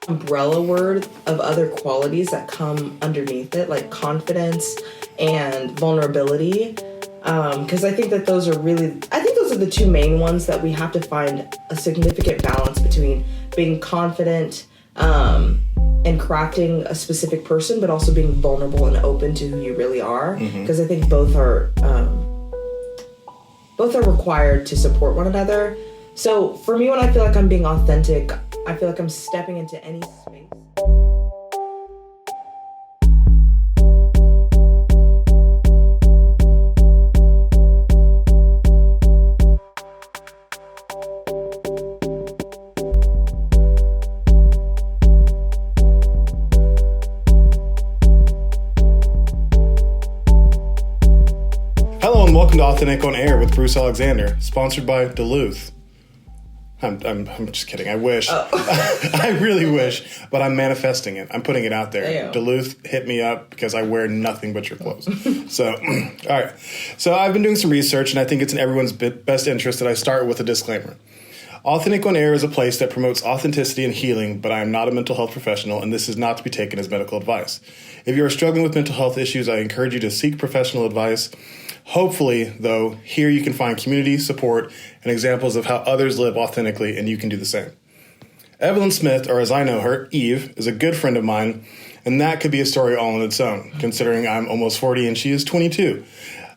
umbrella word of other qualities that come underneath it, like confidence and vulnerability. Because I think that those are the two main ones that we have to find a significant balance between being confident and crafting a specific person, but also being vulnerable and open to who you really are. Because I think both are required to support one another. So for me, when I feel like I'm being authentic, I feel like I'm stepping into any space. Hello and welcome to Authentic on Air with Bruce Alexander, sponsored by Duluth. I'm just kidding. I wish. Oh. I really wish, but I'm manifesting it. I'm putting it out there. Damn. Duluth, hit me up because I wear nothing but your clothes. So, all right. So I've been doing some research, and I think it's in everyone's best interest that I start with a disclaimer. Authentic on Air is a place that promotes authenticity and healing, but I am not a mental health professional, and this is not to be taken as medical advice. If you are struggling with mental health issues, I encourage you to seek professional advice. Hopefully, though, here you can find community, support, and examples of how others live authentically, and you can do the same. Evelyn Smith, or as I know her, Eve, is a good friend of mine, and that could be a story all on its own, considering I'm almost 40 and she is 22.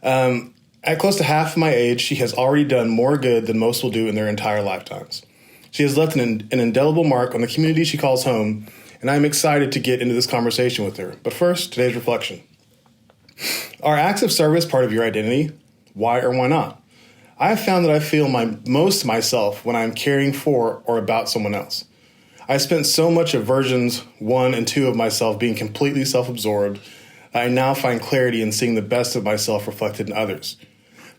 At close to half my age, she has already done more good than most will do in their entire lifetimes. She has left an indelible mark on the community she calls home, and I'm excited to get into this conversation with her. But first, today's reflection. Are acts of service part of your identity? Why or why not? I have found that I feel most myself when I'm caring for or about someone else. I spent so much of versions 1 and 2 of myself being completely self-absorbed that I now find clarity in seeing the best of myself reflected in others.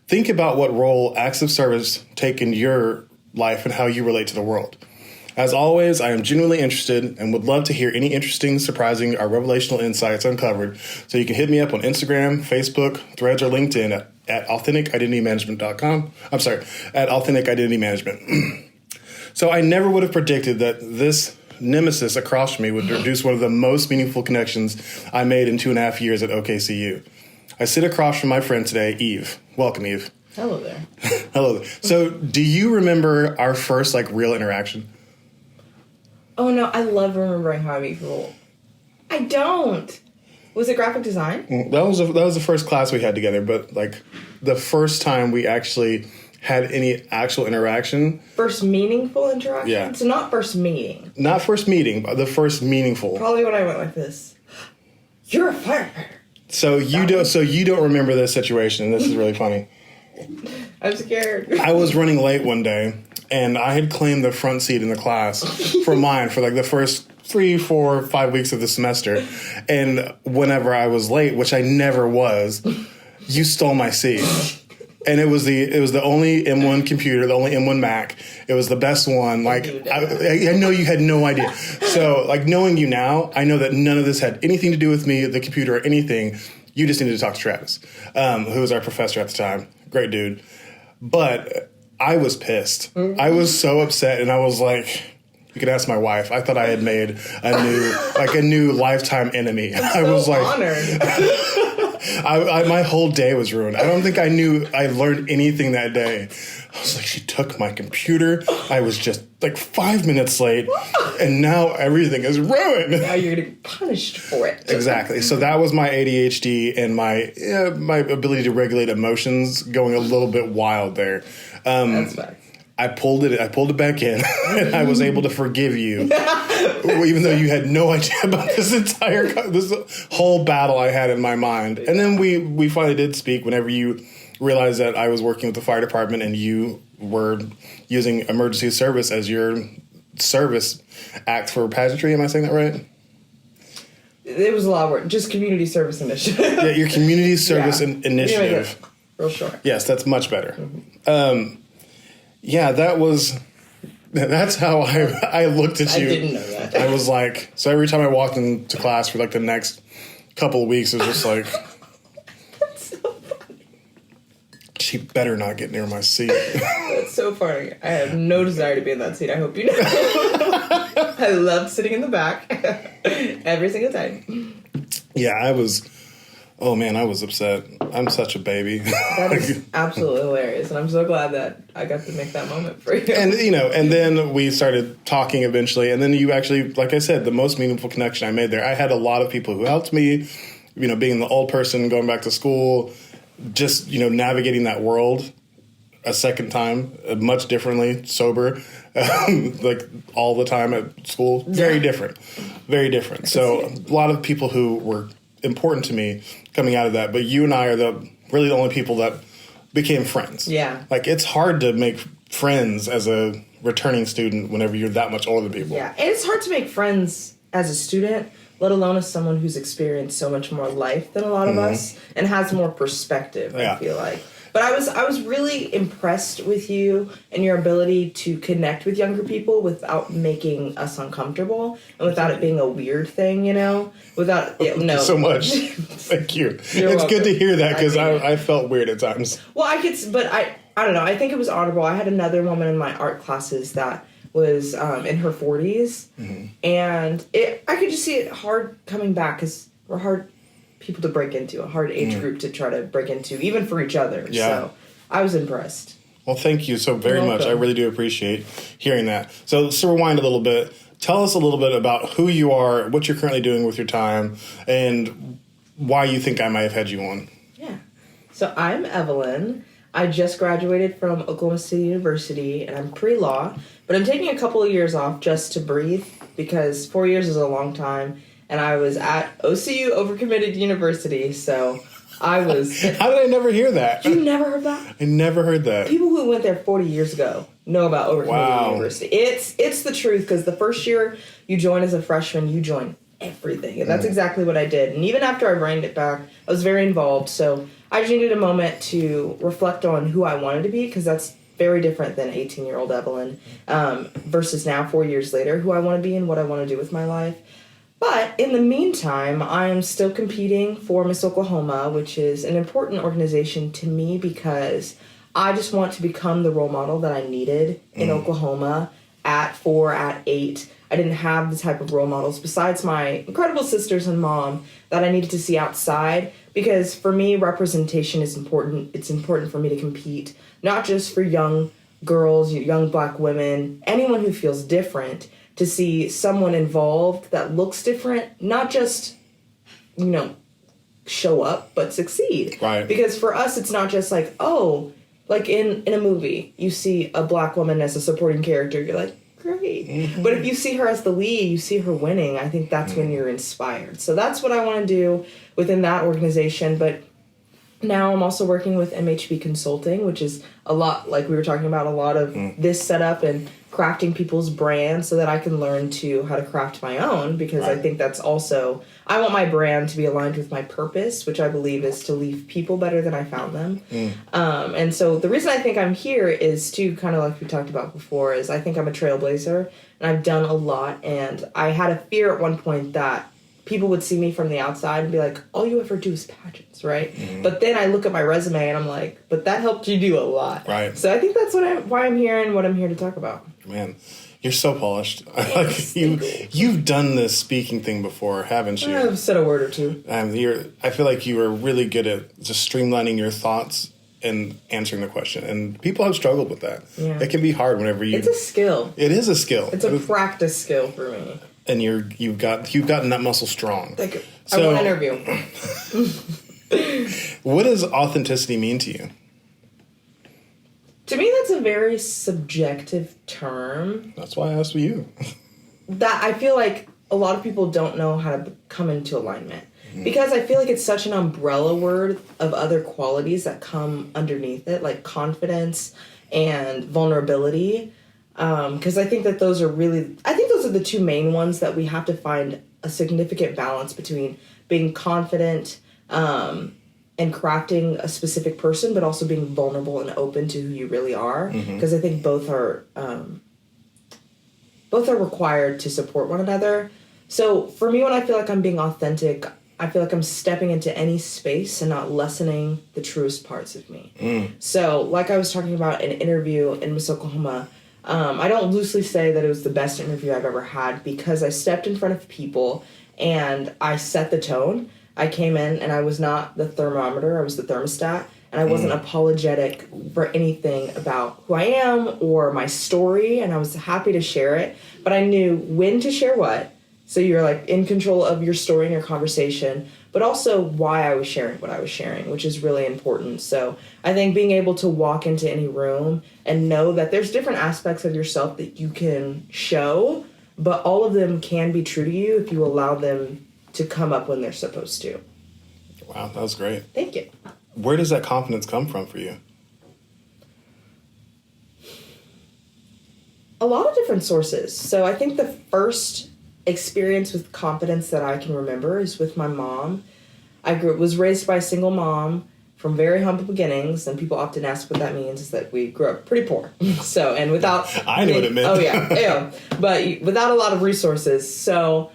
Think about what role acts of service take in your life and how you relate to the world. As always, I am genuinely interested and would love to hear any interesting, surprising, or revelational insights uncovered. So you can hit me up on Instagram, Facebook, Threads, or LinkedIn at AuthenticIdentityManagement.com. I'm sorry, at Authentic Identity Management. So I never would have predicted that this nemesis across from me would produce one of the most meaningful connections I made in 2.5 years at OKCU. I sit across from my friend today, Eve. Welcome, Eve. Hello there. Hello there. So do you remember our first real interaction? Oh no, I love remembering how I meet people. I don't. Was it graphic design? That was the first class we had together, but the first time we actually had any actual interaction. First meaningful interaction? Yeah. So not first meeting. Not first meeting, but the first meaningful. Probably when I went like this. You're a firefighter. So you don't remember this situation, and this is really funny. I'm scared. I was running late one day, and I had claimed the front seat in the class for mine for the first 3, 4, 5 weeks of the semester. And whenever I was late, which I never was, you stole my seat. And it was the only M1 computer, the only M1 Mac. It was the best one. I know you had no idea. So knowing you now, I know that none of this had anything to do with me, the computer, or anything. You just needed to talk to Travis, who was our professor at the time. Great dude. But I was pissed. I was so upset, and I was like, you could ask my wife. I thought I had made a new lifetime enemy. I was honored. My whole day was ruined. I don't think I learned anything that day. I was like, she took my computer. I was just 5 minutes late, and now everything is ruined. Now you're going to be punished for it. Exactly. So that was my ADHD and my ability to regulate emotions going a little bit wild there. That's fact. I pulled it back in, and I was able to forgive you, even though you had no idea about this whole battle I had in my mind. And then we finally did speak whenever you realized that I was working with the fire department and you were using emergency service as your service act for pageantry. Am I saying that right? It was a lot of work. Just community service initiative. Yeah, your community service initiative. Real short. Yes, that's much better. Mm-hmm. Yeah, that's how I looked at you. I didn't know that. I was like, so every time I walked into class for the next couple of weeks, it was just like, that's so funny. She better not get near my seat. That's so funny. I have no desire to be in that seat. I hope you know. I loved sitting in the back every single time. Yeah, oh man, I was upset. I'm such a baby. That is absolutely hilarious, and I'm so glad that I got to make that moment for you. And, and then we started talking eventually, and then you actually, like I said, the most meaningful connection I made there, I had a lot of people who helped me, being the old person, going back to school, just, navigating that world a second time, much differently, sober, like all the time at school. Very different. Very different. So a lot of people who were important to me coming out of that, but you and I are really the only people that became friends. Yeah. Like, it's hard to make friends as a returning student whenever you're that much older than people. Yeah, and it's hard to make friends as a student, let alone as someone who's experienced so much more life than a lot of us and has more perspective, I feel like. But I was really impressed with you and your ability to connect with younger people without making us uncomfortable and without it being a weird thing, Without Thank you so much. Thank you. It's welcome. Good to hear that because I felt weird at times. Well, I don't know. I think it was honorable. I had another woman in my art classes that was in her 40s, and I could just see it hard coming back because we're hard people to break into, a hard age group to try to break into, even for each other. Yeah. So I was impressed. Well, thank you so very much. I really do appreciate hearing that. So let's rewind a little bit. Tell us a little bit about who you are, what you're currently doing with your time, and why you think I might have had you on. Yeah. So I'm Evelyn. I just graduated from Oklahoma City University, and I'm pre-law, but I'm taking a couple of years off just to breathe because 4 years is a long time. And I was at OCU Overcommitted University, so I was... How did I never hear that? You never heard that? I never heard that. People who went there 40 years ago know about Overcommitted University. It's the truth, because the first year you join as a freshman, you join everything. And that's exactly what I did. And even after I reined it back, I was very involved. So I just needed a moment to reflect on who I wanted to be, because that's very different than 18-year-old Evelyn versus now, 4 years later, who I want to be and what I want to do with my life. But in the meantime, I am still competing for Miss Oklahoma, which is an important organization to me because I just want to become the role model that I needed in Oklahoma at 4, at 8. I didn't have the type of role models besides my incredible sisters and mom that I needed to see outside, because for me, representation is important. It's important for me to compete, not just for young girls, young Black women, anyone who feels different, to see someone involved that looks different, not just, show up, but succeed. Right. Because for us, it's not just like, like in a movie, you see a Black woman as a supporting character, you're like, great. Mm-hmm. But if you see her as the lead, you see her winning, I think that's when you're inspired. So that's what I want to do within that organization. But now I'm also working with MHB Consulting, which is a lot, like we were talking about, a lot of this setup and crafting people's brands so that I can learn how to craft my own, because I think that's also, I want my brand to be aligned with my purpose, which I believe is to leave people better than I found them. And so the reason I think I'm here is to, kind of like we talked about before, is I think I'm a trailblazer and I've done a lot, and I had a fear at one point that people would see me from the outside and be like, all you ever do is pageants, right? But then I look at my resume and I'm like, but that helped you do a lot. Right. So I think that's why I'm here and what I'm here to talk about. Man, you're so polished. You've done this speaking thing before, haven't you? I've said a word or two. I feel like you are really good at just streamlining your thoughts and answering the question. And people have struggled with that. Yeah. It can be hard whenever you... It's a skill. It is a skill. It's a practice skill for me. And you've gotten that muscle strong. Thank you. So, I want an interview. What does authenticity mean to you? To me, that's a very subjective term. That's why I asked you. That I feel like a lot of people don't know how to come into alignment. Because I feel like it's such an umbrella word of other qualities that come underneath it, like confidence and vulnerability. Because I think that those are the two main ones that we have to find a significant balance between being confident and crafting a specific person, but also being vulnerable and open to who you really are. Because I think both are required to support one another. So for me, when I feel like I'm being authentic, I feel like I'm stepping into any space and not lessening the truest parts of me. So like I was talking about in an interview in Miss Oklahoma, I don't loosely say that it was the best interview I've ever had because I stepped in front of people and I set the tone. I came in and I was not the thermometer, I was the thermostat, and I wasn't apologetic for anything about who I am or my story, and I was happy to share it, but I knew when to share what, so you're like in control of your story and your conversation, but also why I was sharing what I was sharing, which is really important. So I think being able to walk into any room and know that there's different aspects of yourself that you can show, but all of them can be true to you if you allow them to come up when they're supposed to. Wow, that was great. Thank you. Where does that confidence come from for you? A lot of different sources. So I think the first experience with confidence that I can remember is with my mom. I was raised by a single mom from very humble beginnings, and people often ask what that means, is that we grew up pretty poor. So, and without... I know what it meant. Oh, yeah. But without a lot of resources. So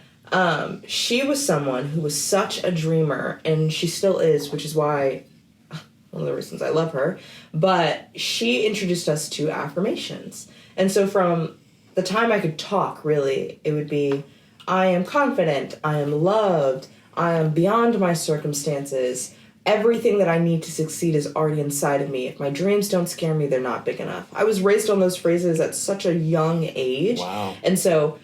she was someone who was such a dreamer, and she still is, which is why... one of the reasons I love her, but she introduced us to affirmations. And so from the time I could talk, really, it would be, I am confident, I am loved, I am beyond my circumstances, everything that I need to succeed is already inside of me. If my dreams don't scare me, they're not big enough. I was raised on those phrases at such a young age. Wow. And so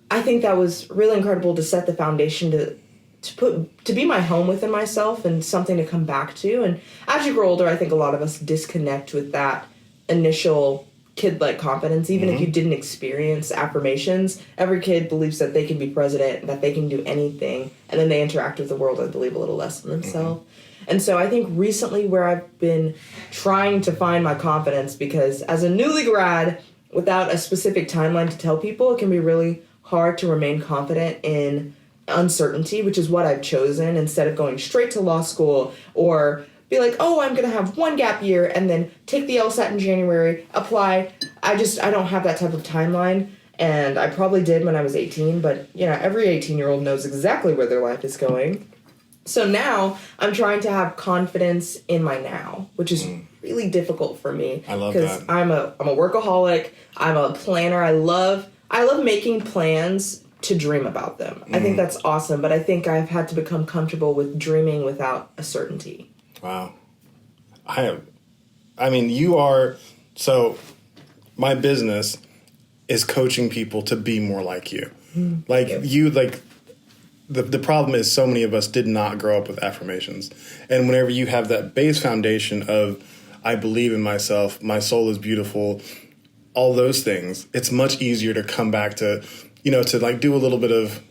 I think that was really incredible to set the foundation to be my home within myself and something to come back to. And as you grow older, I think a lot of us disconnect with that initial kid-like confidence, even if you didn't experience affirmations. Every kid believes that they can be president, that they can do anything, and then they interact with the world, I believe, a little less than themselves. And so I think recently where I've been trying to find my confidence, because as a newly grad, without a specific timeline to tell people, it can be really hard to remain confident in uncertainty, which is what I've chosen, instead of going straight to law school or be like, oh, I'm going to have one gap year and then take the LSAT in January, apply. I don't have that type of timeline. And I probably did when I was 18, but every 18-year-old knows exactly where their life is going. So now I'm trying to have confidence in my now, which is really difficult for me. I love that. Because I'm a workaholic. I'm a planner. I love making plans to dream about them. I think that's awesome, but I think I've had to become comfortable with dreaming without a certainty. Wow. I mean, you are, so my business is coaching people to be more like you. The problem is so many of us did not grow up with affirmations. And whenever you have that base foundation of, I believe in myself, my soul is beautiful, all those things, it's much easier to come back to, to like do a little bit of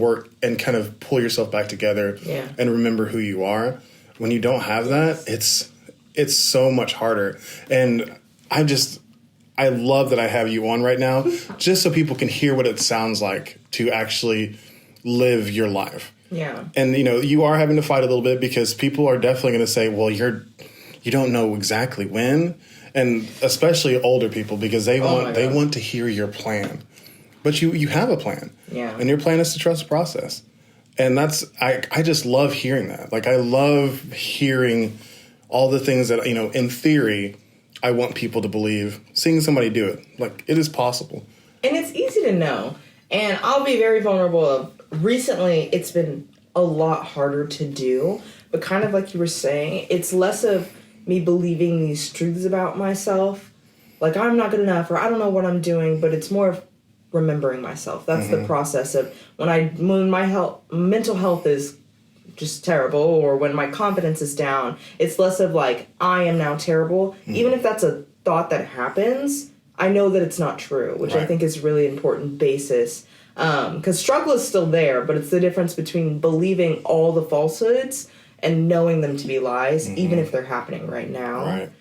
work and kind of pull yourself back together and remember who you are. When you don't have that, it's so much harder. And I love that I have you on right now, just so people can hear what it sounds like to actually live your life. Yeah. And, you are having to fight a little bit because people are definitely going to say, well, you don't know exactly when. And especially older people, because they want to hear your plan. But you have a plan. Yeah. And your plan is to trust the process. And I just love hearing that. Like, I love hearing all the things that, in theory, I want people to believe, seeing somebody do it. Like, it is possible. And it's easy to know. And I'll be very vulnerable. Recently, it's been a lot harder to do. But kind of like you were saying, it's less of me believing these truths about myself. Like, I'm not good enough, or I don't know what I'm doing. But it's more of remembering myself. That's the process of when my mental health is just terrible, or when my confidence is down, it's less of like, I am now terrible. Even if that's a thought that happens, I know that it's not true, which I think is really important basis. Because struggle is still there, but it's the difference between believing all the falsehoods and knowing them to be lies, even if they're happening right now. Right.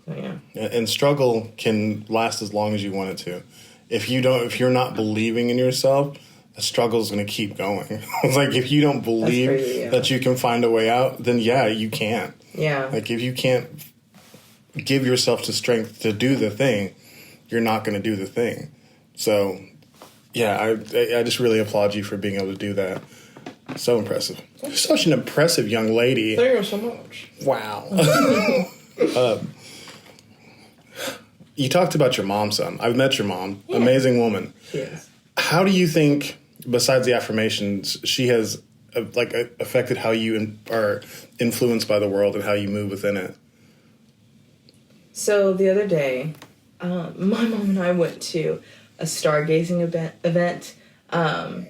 So, yeah. And struggle can last as long as you want it to. If you're not believing in yourself, the struggle is going to keep going. It's like, if you don't believe that you can find a way out, then you can't. Yeah. Like, if you can't give yourself the strength to do the thing, you're not going to do the thing. So, I just really applaud you for being able to do that. So impressive. You're such an impressive young lady. Thank you so much. Wow. you talked about your mom some. I've met your mom. Yeah. Amazing woman. She is. How do you think, besides the affirmations, she has affected how you are influenced by the world and how you move within it? So the other day, my mom and I went to a stargazing event. I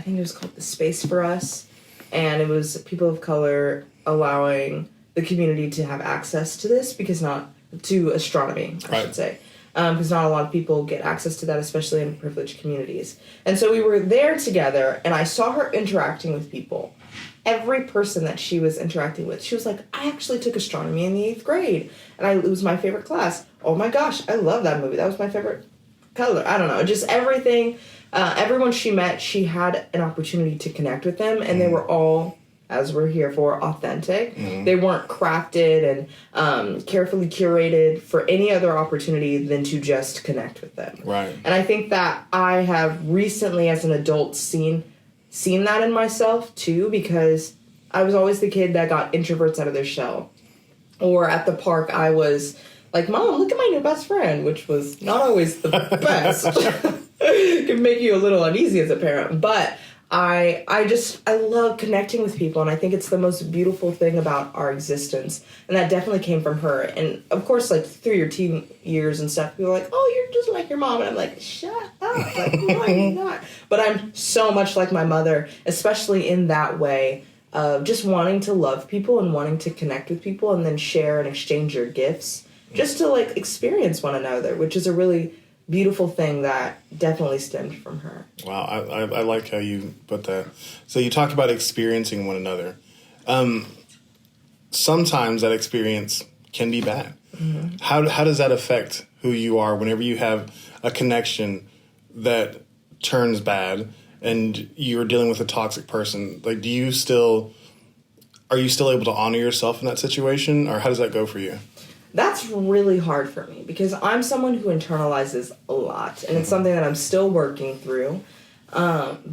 think it was called The Space for Us. And it was people of color allowing the community to have access to this to astronomy, I should say. Because not a lot of people get access to that, especially in privileged communities. And so we were there together, and I saw her interacting with people. Every person that she was interacting with, she was like, I actually took astronomy in the 8th grade, and it was my favorite class. Oh my gosh, I love that movie. That was my favorite color. I don't know, just everything. Everyone she met, she had an opportunity to connect with them, and they were all, as we're here for, authentic. They weren't crafted and carefully curated for any other opportunity than to just connect with them. Right. And I think that I have recently, as an adult, seen that in myself, too, because I was always the kid that got introverts out of their shell. Or at the park, I was like, Mom, look at my new best friend, which was not always the best. It can make you a little uneasy as a parent, but I love connecting with people, and I think it's the most beautiful thing about our existence, and that definitely came from her. And of course, like, through your teen years and stuff, people are like, oh, you're just like your mom, and I'm like, shut up, like, no, I'm not. But I'm so much like my mother, especially in that way of just wanting to love people and wanting to connect with people and then share and exchange your gifts, just to, like, experience one another, which is a really beautiful thing that definitely stemmed from her. Wow, I like how you put that. So you talked about experiencing one another. Sometimes that experience can be bad. Mm-hmm. How does that affect who you are whenever you have a connection that turns bad and you're dealing with a toxic person? Like, are you still able to honor yourself in that situation, or how does that go for you? That's really hard for me because I'm someone who internalizes a lot, and it's something that I'm still working through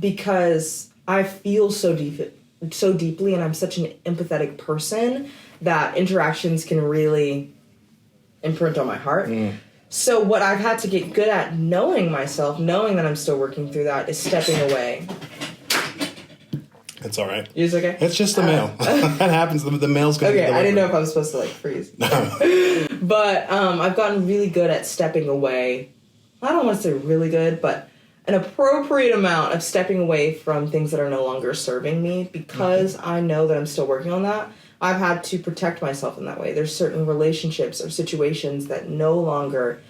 because I feel so deeply, and I'm such an empathetic person that interactions can really imprint on my heart. So what I've had to get good at, knowing myself, knowing that I'm still working through that, is stepping away. It's all right. It's okay? It's just the mail. That happens. The mail's going to be Okay, I didn't know if I was supposed to, like, freeze. But I've gotten really good at stepping away. I don't want to say really good, but an appropriate amount of stepping away from things that are no longer serving me because I know that I'm still working on that. I've had to protect myself in that way. There's certain relationships or situations that no longer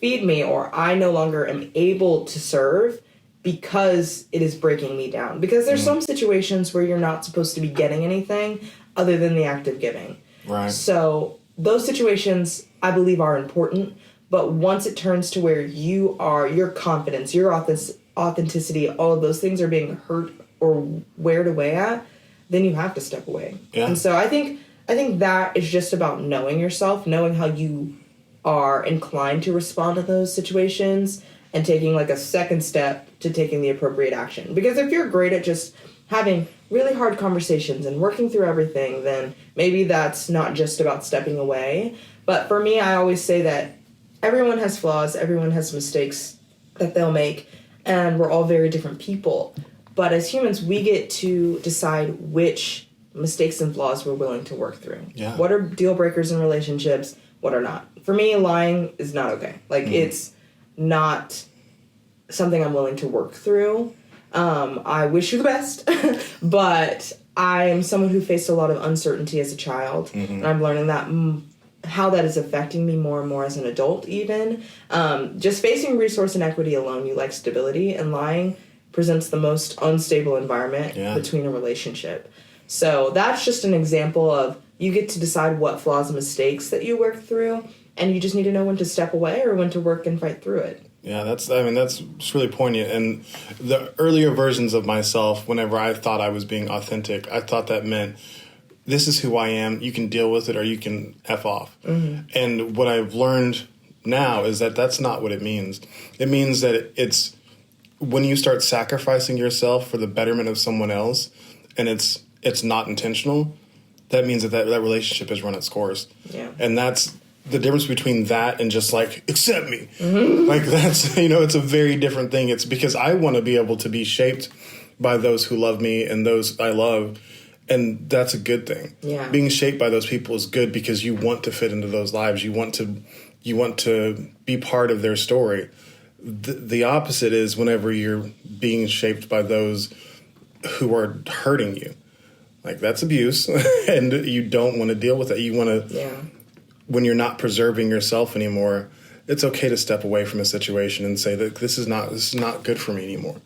feed me, or I no longer am able to serve because it is breaking me down. Because there's some situations where you're not supposed to be getting anything other than the act of giving. Right. So those situations, I believe, are important. But once it turns to where your confidence, your authenticity, all of those things are being hurt or weared away at, then you have to step away. Yeah. And so I think that is just about knowing yourself, knowing how you are inclined to respond to those situations, and taking, like, a second step to taking the appropriate action. Because if you're great at just having really hard conversations and working through everything, then maybe that's not just about stepping away. But for me, I always say that everyone has flaws, everyone has mistakes that they'll make, and we're all very different people. But as humans, we get to decide which mistakes and flaws we're willing to work through. Yeah. What are deal breakers in relationships, what are not. For me, lying is not okay. Like, it's not something I'm willing to work through. I wish you the best, but I am someone who faced a lot of uncertainty as a child, and I'm learning that how that is affecting me more and more as an adult even. Just facing resource inequity alone, you like stability, and lying presents the most unstable environment between a relationship. So that's just an example of you get to decide what flaws and mistakes that you work through, and you just need to know when to step away or when to work and fight through it. Yeah, that's just really poignant. And the earlier versions of myself, whenever I thought I was being authentic, I thought that meant this is who I am. You can deal with it or you can F off. And what I've learned now is that that's not what it means. It means that it's when you start sacrificing yourself for the betterment of someone else, and it's not intentional, that means that relationship has run its course. Yeah. And that's the difference between that and just like, accept me. Like that's, it's a very different thing. It's because I want to be able to be shaped by those who love me and those I love. And that's a good thing. Yeah. Being shaped by those people is good because you want to fit into those lives. You want to be part of their story. The opposite is whenever you're being shaped by those who are hurting you. Like, that's abuse, and you don't want to deal with it. You want to, when you're not preserving yourself anymore, it's okay to step away from a situation and say that this is not good for me anymore.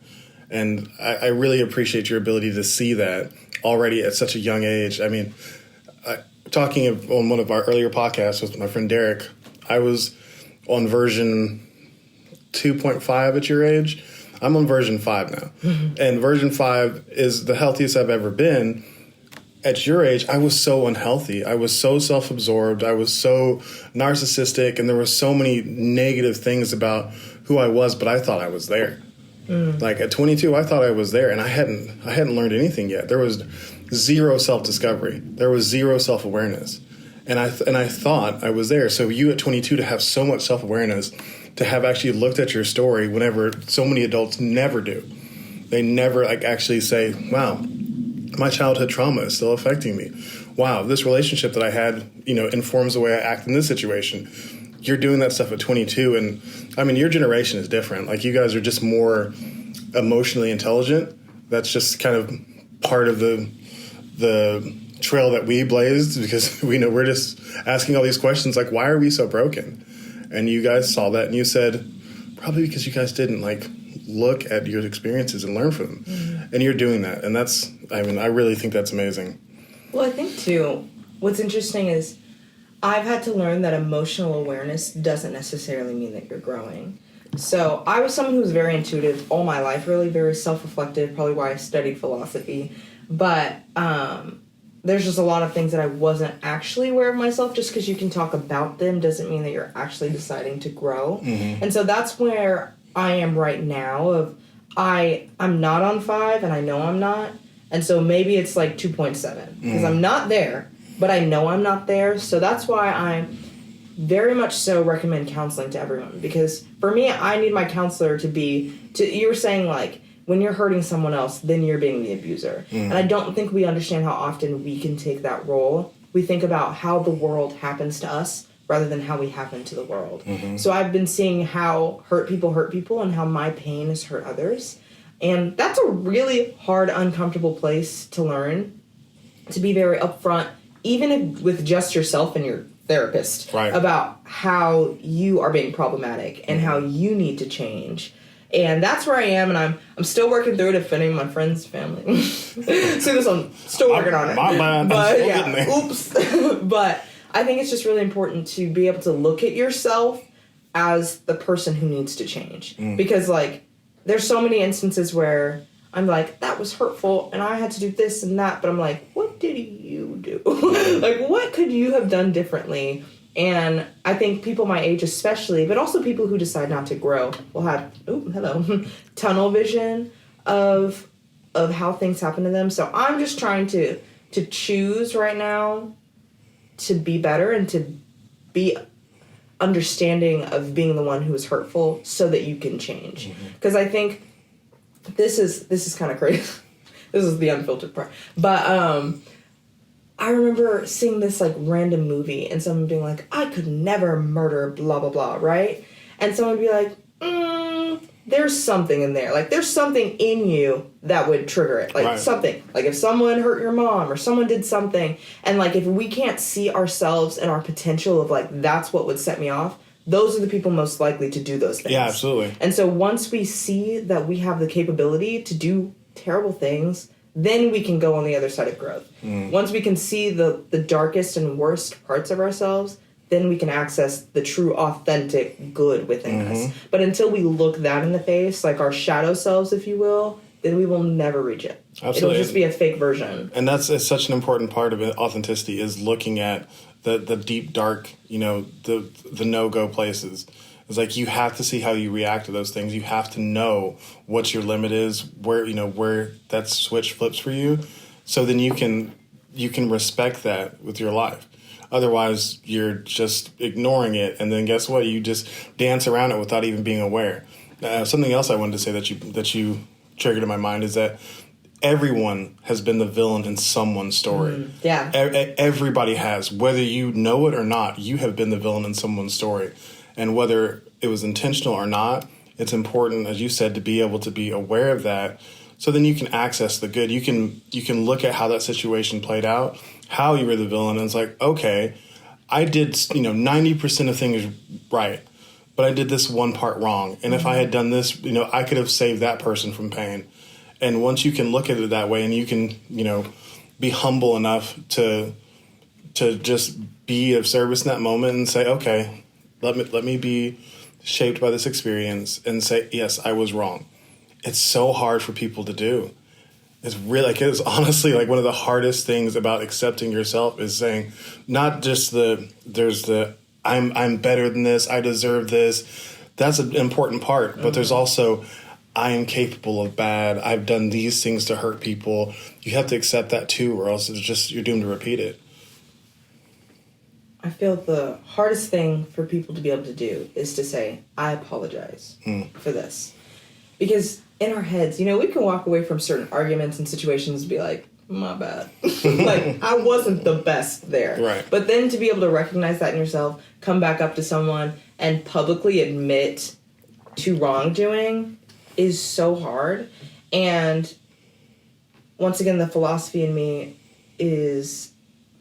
And I really appreciate your ability to see that already at such a young age. I mean, talking on one of our earlier podcasts with my friend Derek, I was on version 2.5 at your age. I'm on version 5 now. And version 5 is the healthiest I've ever been. At your age, I was so unhealthy. I was so self-absorbed. I was so narcissistic, and there were so many negative things about who I was, but I thought I was there. Like at 22, I thought I was there, and I hadn't learned anything yet. There was zero self-discovery. There was zero self-awareness. And I thought I was there. So you at 22 to have so much self-awareness, to have actually looked at your story whenever so many adults never do. They never actually say, wow, my childhood trauma is still affecting me. Wow, this relationship that I had, informs the way I act in this situation. You're doing that stuff at 22, and I mean, your generation is different. Like, you guys are just more emotionally intelligent. That's just kind of part of the trail that we blazed, because we're just asking all these questions like, why are we so broken? And you guys saw that, and you said, probably because you guys didn't look at your experiences and learn from them. And you're doing that. And I really think that's amazing. Well, I think too, what's interesting is I've had to learn that emotional awareness doesn't necessarily mean that you're growing. So I was someone who was very intuitive all my life, really very self-reflective, probably why I studied philosophy. But there's just a lot of things that I wasn't actually aware of myself. Just because you can talk about them doesn't mean that you're actually deciding to grow. And so that's where I am right now. I'm not on 5, and I know I'm not. And so maybe it's like 2.7, because I'm not there, but I know I'm not there. So that's why I very much so recommend counseling to everyone. Because for me, I need my counselor you were saying, like, when you're hurting someone else, then you're being the abuser. And I don't think we understand how often we can take that role. We think about how the world happens to us rather than how we happen to the world. So I've been seeing how hurt people and how my pain has hurt others. And that's a really hard, uncomfortable place to learn, to be very upfront, even with just yourself and your therapist, about how you are being problematic and how you need to change. And that's where I am, and I'm still working through it, offending my friends' family. See this, I'm still working on it. My bad. But yeah, oops. But I think it's just really important to be able to look at yourself as the person who needs to change. Because, there's so many instances where I'm like, that was hurtful, and I had to do this and that, but I'm like, what did you do? What could you have done differently? And I think people my age especially, but also people who decide not to grow, will have, tunnel vision of how things happen to them. So I'm just trying to choose right now to be better and to be understanding of being the one who is hurtful so that you can change. Because I think this is kind of crazy. This is the unfiltered part. But I remember seeing this random movie and someone being like, I could never murder blah blah blah, right? And someone would be like, there's something in there. There's something in you that would trigger it. Something. If someone hurt your mom or someone did something, and if we can't see ourselves and our potential of that's what would set me off, those are the people most likely to do those things. Yeah, absolutely. And so once we see that we have the capability to do terrible things, then we can go on the other side of growth. Once we can see the darkest and worst parts of ourselves, then we can access the true, authentic good within us. But until we look that in the face, our shadow selves, if you will, then we will never reach it. Absolutely. It'll just be a fake version. And that's such an important part of it, authenticity, is looking at the deep, dark, the no-go places. It's you have to see how you react to those things. You have to know what your limit is, where that switch flips for you, so then you can respect that with your life. Otherwise, you're just ignoring it, and then guess what? You just dance around it without even being aware. Something else I wanted to say that you triggered in my mind is that everyone has been the villain in someone's story. Yeah. Everybody has. Whether you know it or not, you have been the villain in someone's story. And whether it was intentional or not, it's important, as you said, to be able to be aware of that, so then you can access the good. You can look at how that situation played out, how you were the villain, and it's like, okay, I did 90% of things right, but I did this one part wrong. And if I had done this, I could have saved that person from pain. And once you can look at it that way, and you can be humble enough to just be of service in that moment and say, okay, let me be shaped by this experience and say, yes, I was wrong. It's so hard for people to do. It's really it's honestly one of the hardest things about accepting yourself is saying, not just there's the I'm better than this, I deserve this. That's an important part, but there's also I am capable of bad. I've done these things to hurt people. You have to accept that too, or else it's just you're doomed to repeat it. I feel the hardest thing for people to be able to do is to say, I apologize for this. Because in our heads, we can walk away from certain arguments and situations and be like, my bad. I wasn't the best there. Right. But then to be able to recognize that in yourself, come back up to someone and publicly admit to wrongdoing is so hard. And once again, the philosophy in me is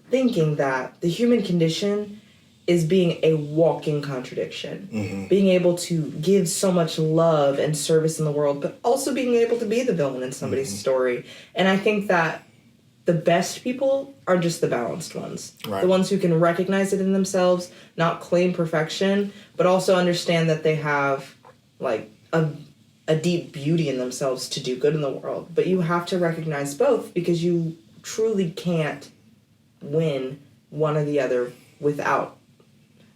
thinking that the human condition is being a walking contradiction. Being able to give so much love and service in the world, but also being able to be the villain in somebody's story. And I think that the best people are just the balanced ones. Right. The ones who can recognize it in themselves, not claim perfection, but also understand that they have a deep beauty in themselves to do good in the world. But you have to recognize both, because you truly can't win one or the other without,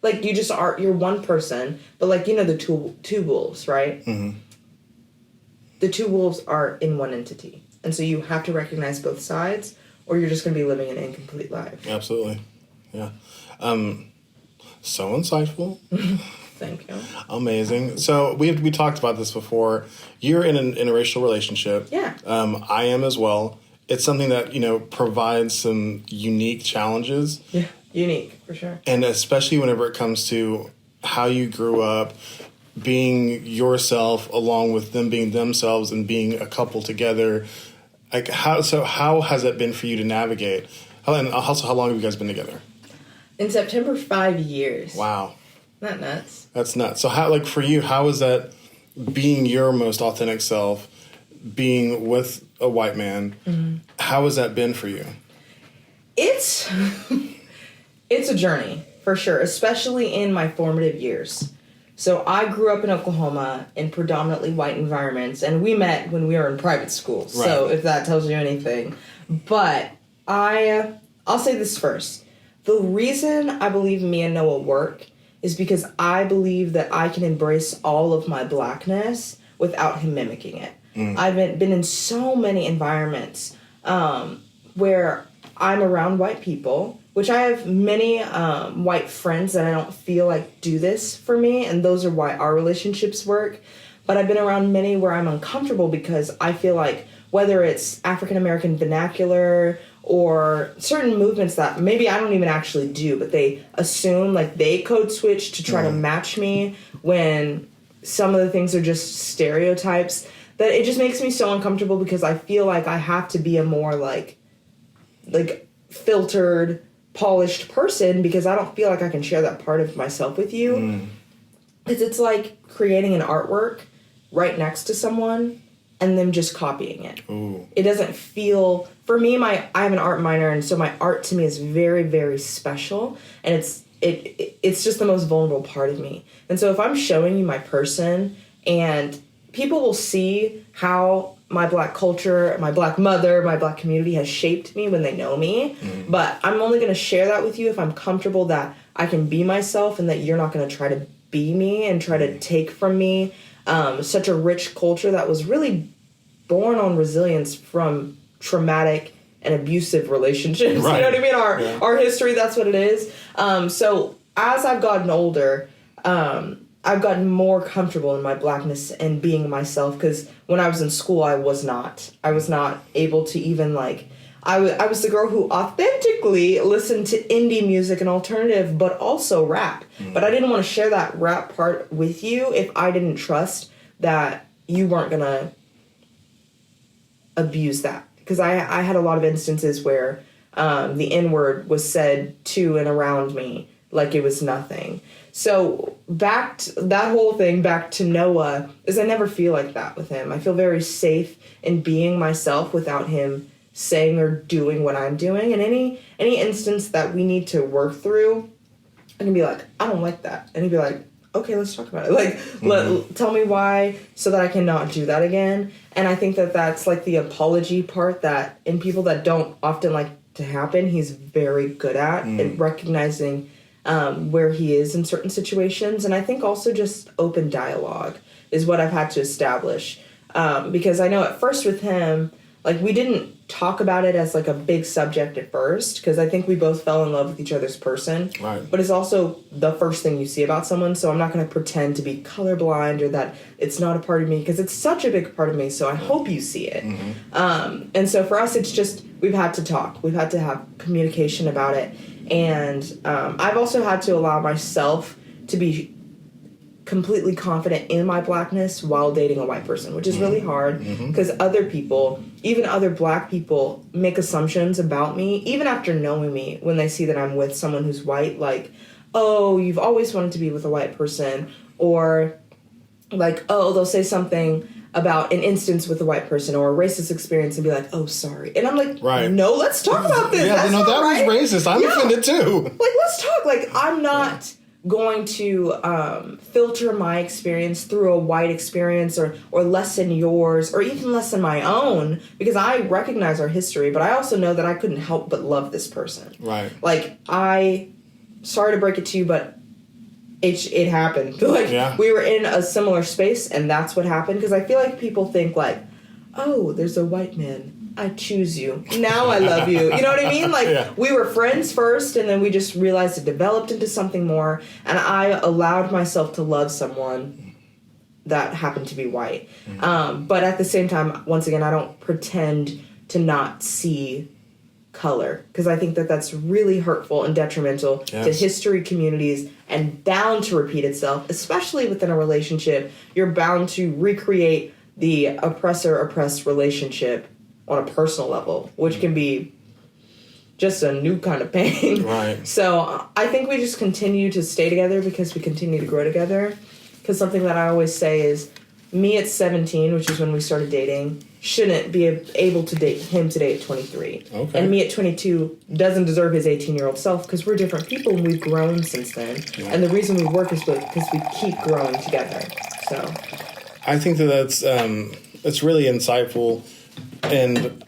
you're one person, but the two wolves, right? The two wolves are in one entity. And so you have to recognize both sides, or you're just going to be living an incomplete life. Absolutely. Yeah. So insightful. Thank you. Amazing. So we talked about this before. You're in an interracial relationship. Yeah. I am as well. It's something that, provides some unique challenges. Yeah, unique, for sure. And especially whenever it comes to how you grew up, being yourself along with them being themselves and being a couple together. How has that been for you to navigate? And also, how long have you guys been together? In September, 5 years. Wow. Isn't that nuts? That's nuts. So how, for you, how is that being your most authentic self, being with a white man, how has that been for you? It's a journey, for sure, especially in my formative years. So I grew up in Oklahoma in predominantly white environments, and we met when we were in private school. Right. So if that tells you anything. But I'll say this first. The reason I believe me and Noah work is because I believe that I can embrace all of my blackness without him mimicking it. I've been in so many environments where I'm around white people, which I have many white friends that I don't feel like do this for me, and those are why our relationships work. But I've been around many where I'm uncomfortable because I feel like whether it's African American vernacular or certain movements that maybe I don't even actually do, but they assume they code switch to try to match me when some of the things are just stereotypes, that it just makes me so uncomfortable because I feel like I have to be a more filtered, polished person because I don't feel like I can share that part of myself with you. Because it's like creating an artwork right next to someone and them just copying it. Ooh. It doesn't feel, for me, I have an art minor, and so my art to me is very, very special, and it's just the most vulnerable part of me. And so if I'm showing you my person, and people will see how my black culture, my black mother, my black community has shaped me when they know me, but I'm only going to share that with you if I'm comfortable that I can be myself and that you're not going to try to be me and try to take from me such a rich culture that was really born on resilience from traumatic and abusive relationships. Right. You know what I mean? Our history, that's what it is. So as I've gotten older, I've gotten more comfortable in my blackness and being myself, because when I was in school, I was not able to even, like, I was the girl who authentically listened to indie music and alternative, but also rap. But I didn't want to share that rap part with you if I didn't trust that you weren't going to abuse that. Because I had a lot of instances where the N-word was said to and around me like it was nothing. So back to Noah, is I never feel like that with him. I feel very safe in being myself without him saying or doing what I'm doing. And any instance that we need to work through, I can be like, I don't like that. And he'd be like, okay, let's talk about it. Like, tell me why so that I cannot do that again. And I think that that's like the apology part that in people that don't often like to happen, he's very good at and recognizing where he is in certain situations. And I think also just open dialogue is what I've had to establish. Because I know at first with him, like, we didn't talk about it as like a big subject at first, because I think we both fell in love with each other's person. Right. But it's also the first thing you see about someone, so I'm not going to pretend to be colorblind or that it's not a part of me, because it's such a big part of me, so I hope you see it. And so for us, it's just, we've had to talk. We've had to have communication about it. And I've also had to allow myself to be completely confident in my blackness while dating a white person, which is really hard, because other people, even other black people, make assumptions about me, even after knowing me, when they see that I'm with someone who's white, like, oh, you've always wanted to be with a white person, or like, oh, they'll say something about an instance with a white person or a racist experience and be like, oh, sorry. And I'm like, no, let's talk about this. Yeah, That's no, that right. was racist. I'm offended too. Like, let's talk. Like, I'm not going to filter my experience through a white experience or lessen yours or even lessen my own, because I recognize our history, but I also know that I couldn't help but love this person. Right. Like, sorry to break it to you, but it happened. Like, we were in a similar space, and that's what happened, because I feel like people think, like, oh, there's a white man. I choose you. Now I love you. You know what I mean? Like, we were friends first, and then we just realized it developed into something more, and I allowed myself to love someone that happened to be white. But at the same time, once again, I don't pretend to not see color, because I think that that's really hurtful and detrimental to history, communities, and bound to repeat itself, especially within a relationship. You're bound to recreate the oppressor-oppressed relationship on a personal level, which can be just a new kind of pain. Right. So I think we just continue to stay together because we continue to grow together. Because something that I always say is, me at 17, which is when we started dating, shouldn't be able to date him today at 23. Okay. And me at 22 doesn't deserve his 18-year-old self, because we're different people and we've grown since then. Yeah. And the reason we work is because we keep growing together. So I think that's really insightful. And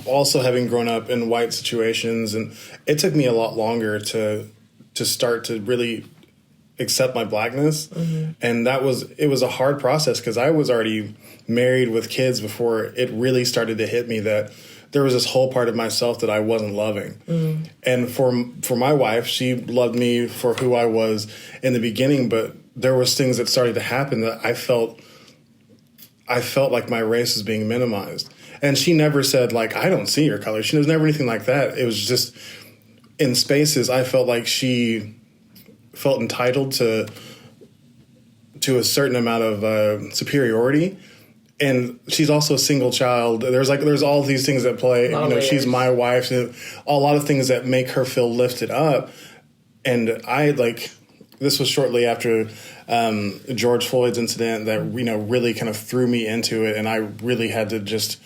also having grown up in white situations, and it took me a lot longer to start to really accept my blackness. And it was a hard process, because I was already married with kids before it really started to hit me that there was this whole part of myself that I wasn't loving. And for my wife, she loved me for who I was in the beginning, but there was things that started to happen that I felt like my race was being minimized. And she never said, like, I don't see your color. She was never anything like that. It was just in spaces I felt like she felt entitled to a certain amount of superiority. And she's also a single child. There's all these things that play. She's my wife. And a lot of things that make her feel lifted up. And this was shortly after George Floyd's incident that, really kind of threw me into it. And I really had to just,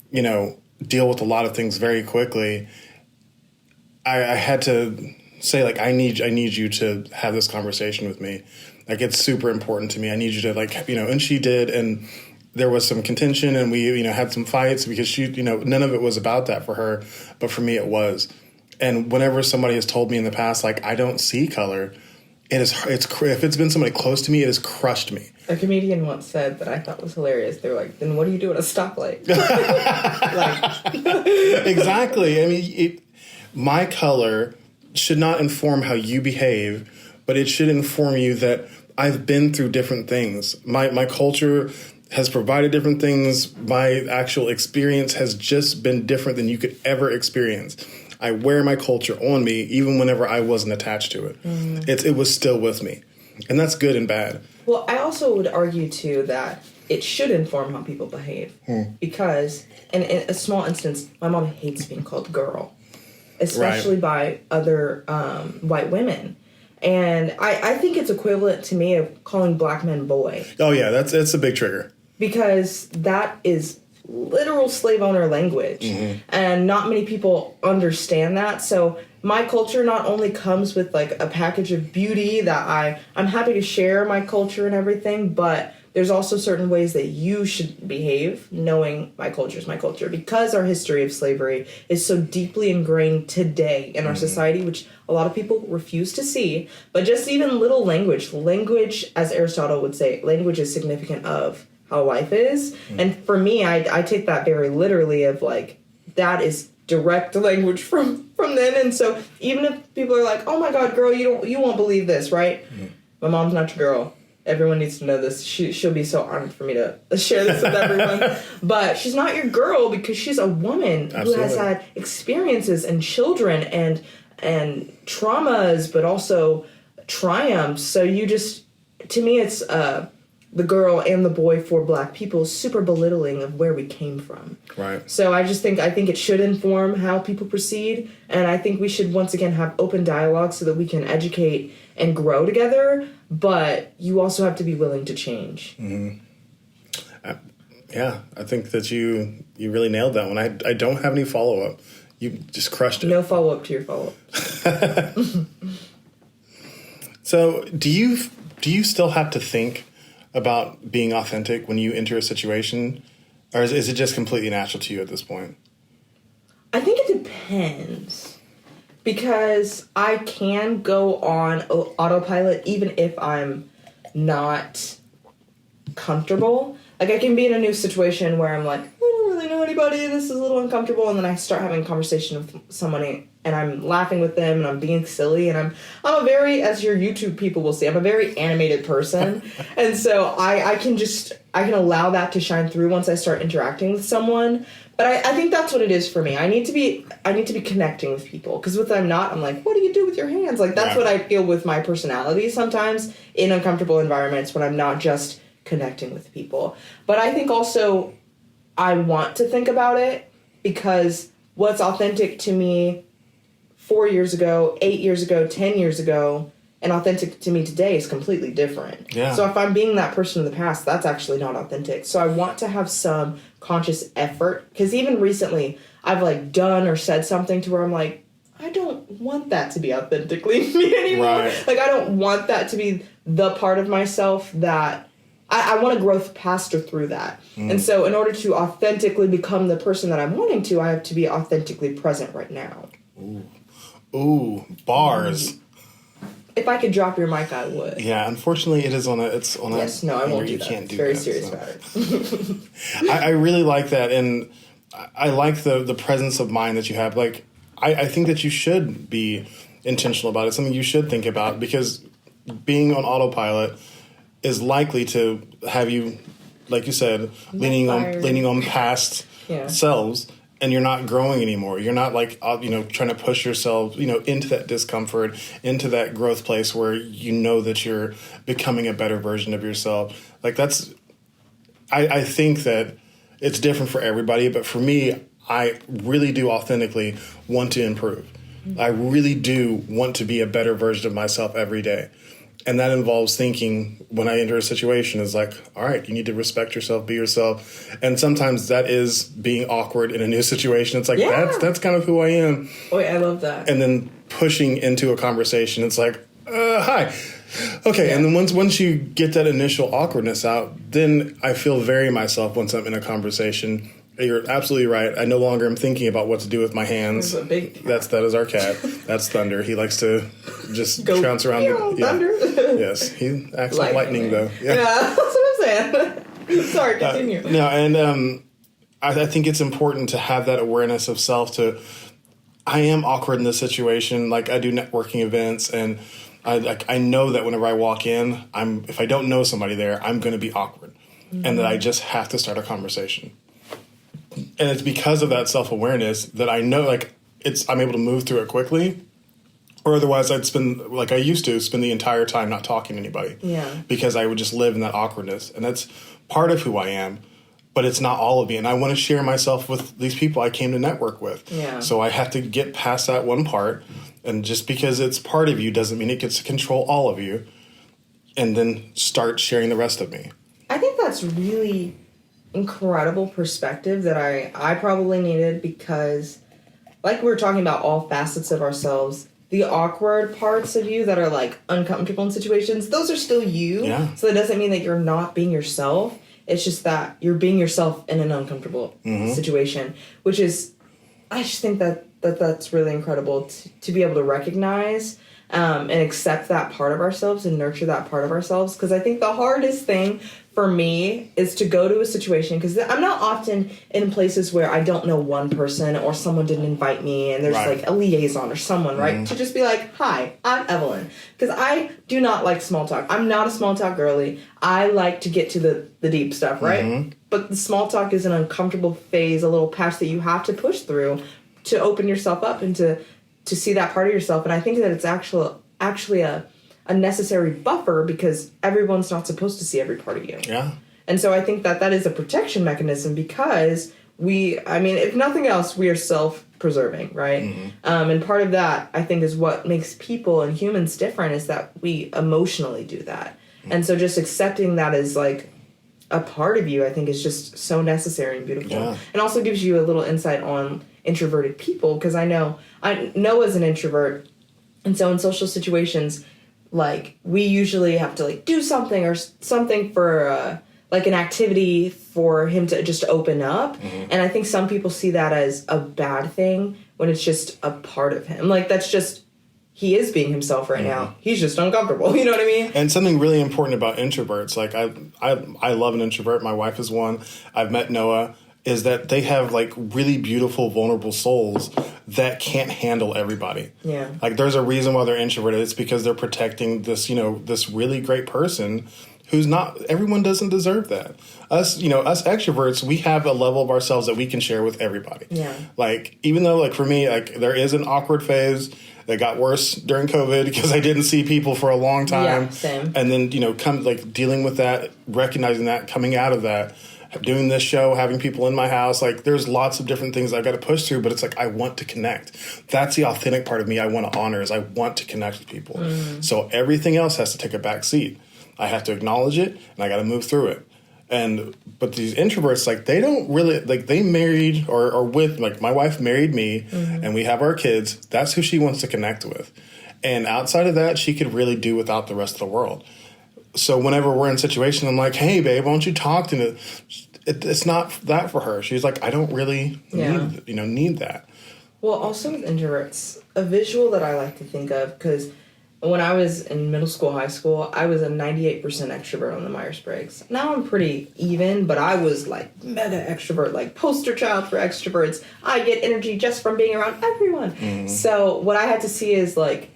deal with a lot of things very quickly. I had to say, like, I need you to have this conversation with me. Like, it's super important to me. I need you to, and she did. And there was some contention, and we, had some fights, because she, none of it was about that for her, but for me it was. And whenever somebody has told me in the past, like, I don't see color, if it's been somebody close to me, it has crushed me. A comedian once said that I thought was hilarious. They're like, then what do you do at a stoplight? Exactly. I mean, my color should not inform how you behave, but it should inform you that I've been through different things. My culture has provided different things. My actual experience has just been different than you could ever experience. I wear my culture on me, even whenever I wasn't attached to it. It was still with me. And that's good and bad. Well, I also would argue, too, that it should inform how people behave. Because, in a small instance, my mom hates being called girl, especially by other white women. And I think it's equivalent to me of calling black men boy. Oh, yeah, that's a big trigger. Because that is literal slave owner language. And not many people understand that. So my culture not only comes with like a package of beauty that I'm happy to share my culture and everything, but there's also certain ways that you should behave knowing my culture is my culture, because our history of slavery is so deeply ingrained today in our society, which a lot of people refuse to see. But just even little language, as Aristotle would say, language is significant of how life is. And for me, I take that very literally of like, that is direct language from then. And so even if people are like, oh my God, girl, you won't believe this, right? My mom's not your girl. Everyone needs to know this. She'll be so honored for me to share this with everyone. But she's not your girl because she's a woman who has had experiences and children and traumas, but also triumphs. So to me, it's the girl and the boy for black people is super belittling of where we came from. Right. So I think it should inform how people proceed. And I think we should once again have open dialogue so that we can educate and grow together. But you also have to be willing to change. Yeah, I think that you really nailed that one. I don't have any follow-up. You just crushed it. No follow-up to your follow-up. So do you still have to think about being authentic when you enter a situation? Or is it just completely natural to you at this point? I think it depends. Because I can go on autopilot even if I'm not comfortable. Like, I can be in a new situation where I'm like, I don't really know anybody, this is a little uncomfortable, and then I start having a conversation with somebody, and I'm laughing with them, and I'm being silly, and I'm a very, as your YouTube people will see, I'm a very animated person, and so I can allow that to shine through once I start interacting with someone. But I think that's what it is for me. I need to be connecting with people, because if I'm not, I'm like, what do you do with your hands? Like, that's what I feel with my personality sometimes in uncomfortable environments when I'm not just connecting with people. But I think also I want to think about it, because what's authentic to me 4 years ago, 8 years ago, 10 years ago, and authentic to me today is completely different. Yeah. So if I'm being that person in the past, that's actually not authentic. So I want to have some conscious effort, because even recently I've like done or said something to where I'm like, I don't want that to be authentically me anymore. Right. Like, I don't want that to be the part of myself that I want to grow past or through that. And so in order to authentically become the person that I'm wanting to, I have to be authentically present right now. Ooh, bars. If I could drop your mic, I would. Yeah, unfortunately, it's on a. Yes, no, I won't do you that. Can't It's do very that, serious so. matter. I really like that, and I like the presence of mind that you have. Like, I think that you should be intentional about it. Something you should think about, because being on autopilot is likely to have you, like you said, leaning on past selves, and you're not growing anymore. You're not like trying to push yourself into that discomfort, into that growth place where you know that you're becoming a better version of yourself. Like, that's I think that it's different for everybody, but for me, I really do authentically want to improve. I really do want to be a better version of myself every day. And that involves thinking, when I enter a situation, is like, all right, you need to respect yourself, be yourself. And sometimes that is being awkward in a new situation. It's like, that's kind of who I am. Oh, I love that. And then pushing into a conversation, it's like, hi. Okay, and then once you get that initial awkwardness out, then I feel very myself once I'm in a conversation. You're absolutely right. I no longer am thinking about what to do with my hands. That is our cat. That's Thunder. He likes to just trounce around. Thunder. Yes, he acts like lightning though. Yeah, that's what I'm saying. Sorry, continue. No, and I think it's important to have that awareness of self. I am awkward in this situation. Like, I do networking events, and I know that whenever I walk in, if I don't know somebody there, I'm going to be awkward, and that I just have to start a conversation. And it's because of that self-awareness that I know, like, I'm able to move through it quickly. Or otherwise I'd spend, like I used to, spend the entire time not talking to anybody. Yeah. Because I would just live in that awkwardness. And that's part of who I am. But it's not all of me. And I want to share myself with these people I came to network with. Yeah. So I have to get past that one part. And just because it's part of you doesn't mean it gets to control all of you. And then start sharing the rest of me. I think that's really incredible perspective that I probably needed, because like we were talking about all facets of ourselves, the awkward parts of you that are like uncomfortable in situations, those are still you. Yeah. So that doesn't mean that you're not being yourself. It's just that you're being yourself in an uncomfortable situation, which is, I just think that's really incredible to be able to recognize and accept that part of ourselves and nurture that part of ourselves. Because I think the hardest thing for me is to go to a situation, because I'm not often in places where I don't know one person or someone didn't invite me and there's like a liaison or someone, right? To just be like, hi, I'm Evelyn. Because I do not like small talk. I'm not a small talk girly. I like to get to the deep stuff, right? But the small talk is an uncomfortable phase, a little patch that you have to push through to open yourself up and to see that part of yourself. And I think that it's actually a necessary buffer, because everyone's not supposed to see every part of you. Yeah. And so I think that is a protection mechanism, because if nothing else, we are self-preserving, right? And part of that, I think, is what makes people and humans different, is that we emotionally do that. And so just accepting that as like a part of you, I think, is just so necessary and beautiful. Yeah. And also gives you a little insight on introverted people, because I know as an introvert, and so in social situations, like, we usually have to like do something or something for like an activity for him to just open up. And I think some people see that as a bad thing when it's just a part of him. Like, that's just, he is being himself right now. He's just uncomfortable. You know what I mean? And something really important about introverts, like I love an introvert. My wife is one. I've met Noah. Is that they have like really beautiful, vulnerable souls that can't handle everybody. Yeah. Like, there's a reason why they're introverted. It's because they're protecting this, this really great person who's not, everyone doesn't deserve that. Us extroverts, we have a level of ourselves that we can share with everybody. Yeah. Like, even though, like, for me, like, there is an awkward phase that got worse during COVID because I didn't see people for a long time. Yeah, same. And then, dealing with that, recognizing that, coming out of that, doing this show, having people in my house, like, there's lots of different things I've got to push through, but it's like, I want to connect. That's the authentic part of me I want to honor, is I want to connect with people. So everything else has to take a back seat. I have to acknowledge it, and I got to move through it. But these introverts, like, they don't really, like, they married or with, like, my wife married me, and we have our kids. That's who she wants to connect with. And outside of that, she could really do without the rest of the world. So whenever we're in situations, I'm like, hey, babe, why don't you talk to me? It's not that for her. She's like, I don't really need that. Well, also with introverts, a visual that I like to think of, because when I was in middle school, high school, I was a 98% extrovert on the Myers-Briggs. Now I'm pretty even, but I was like mega extrovert, like poster child for extroverts. I get energy just from being around everyone. So what I had to see is, like,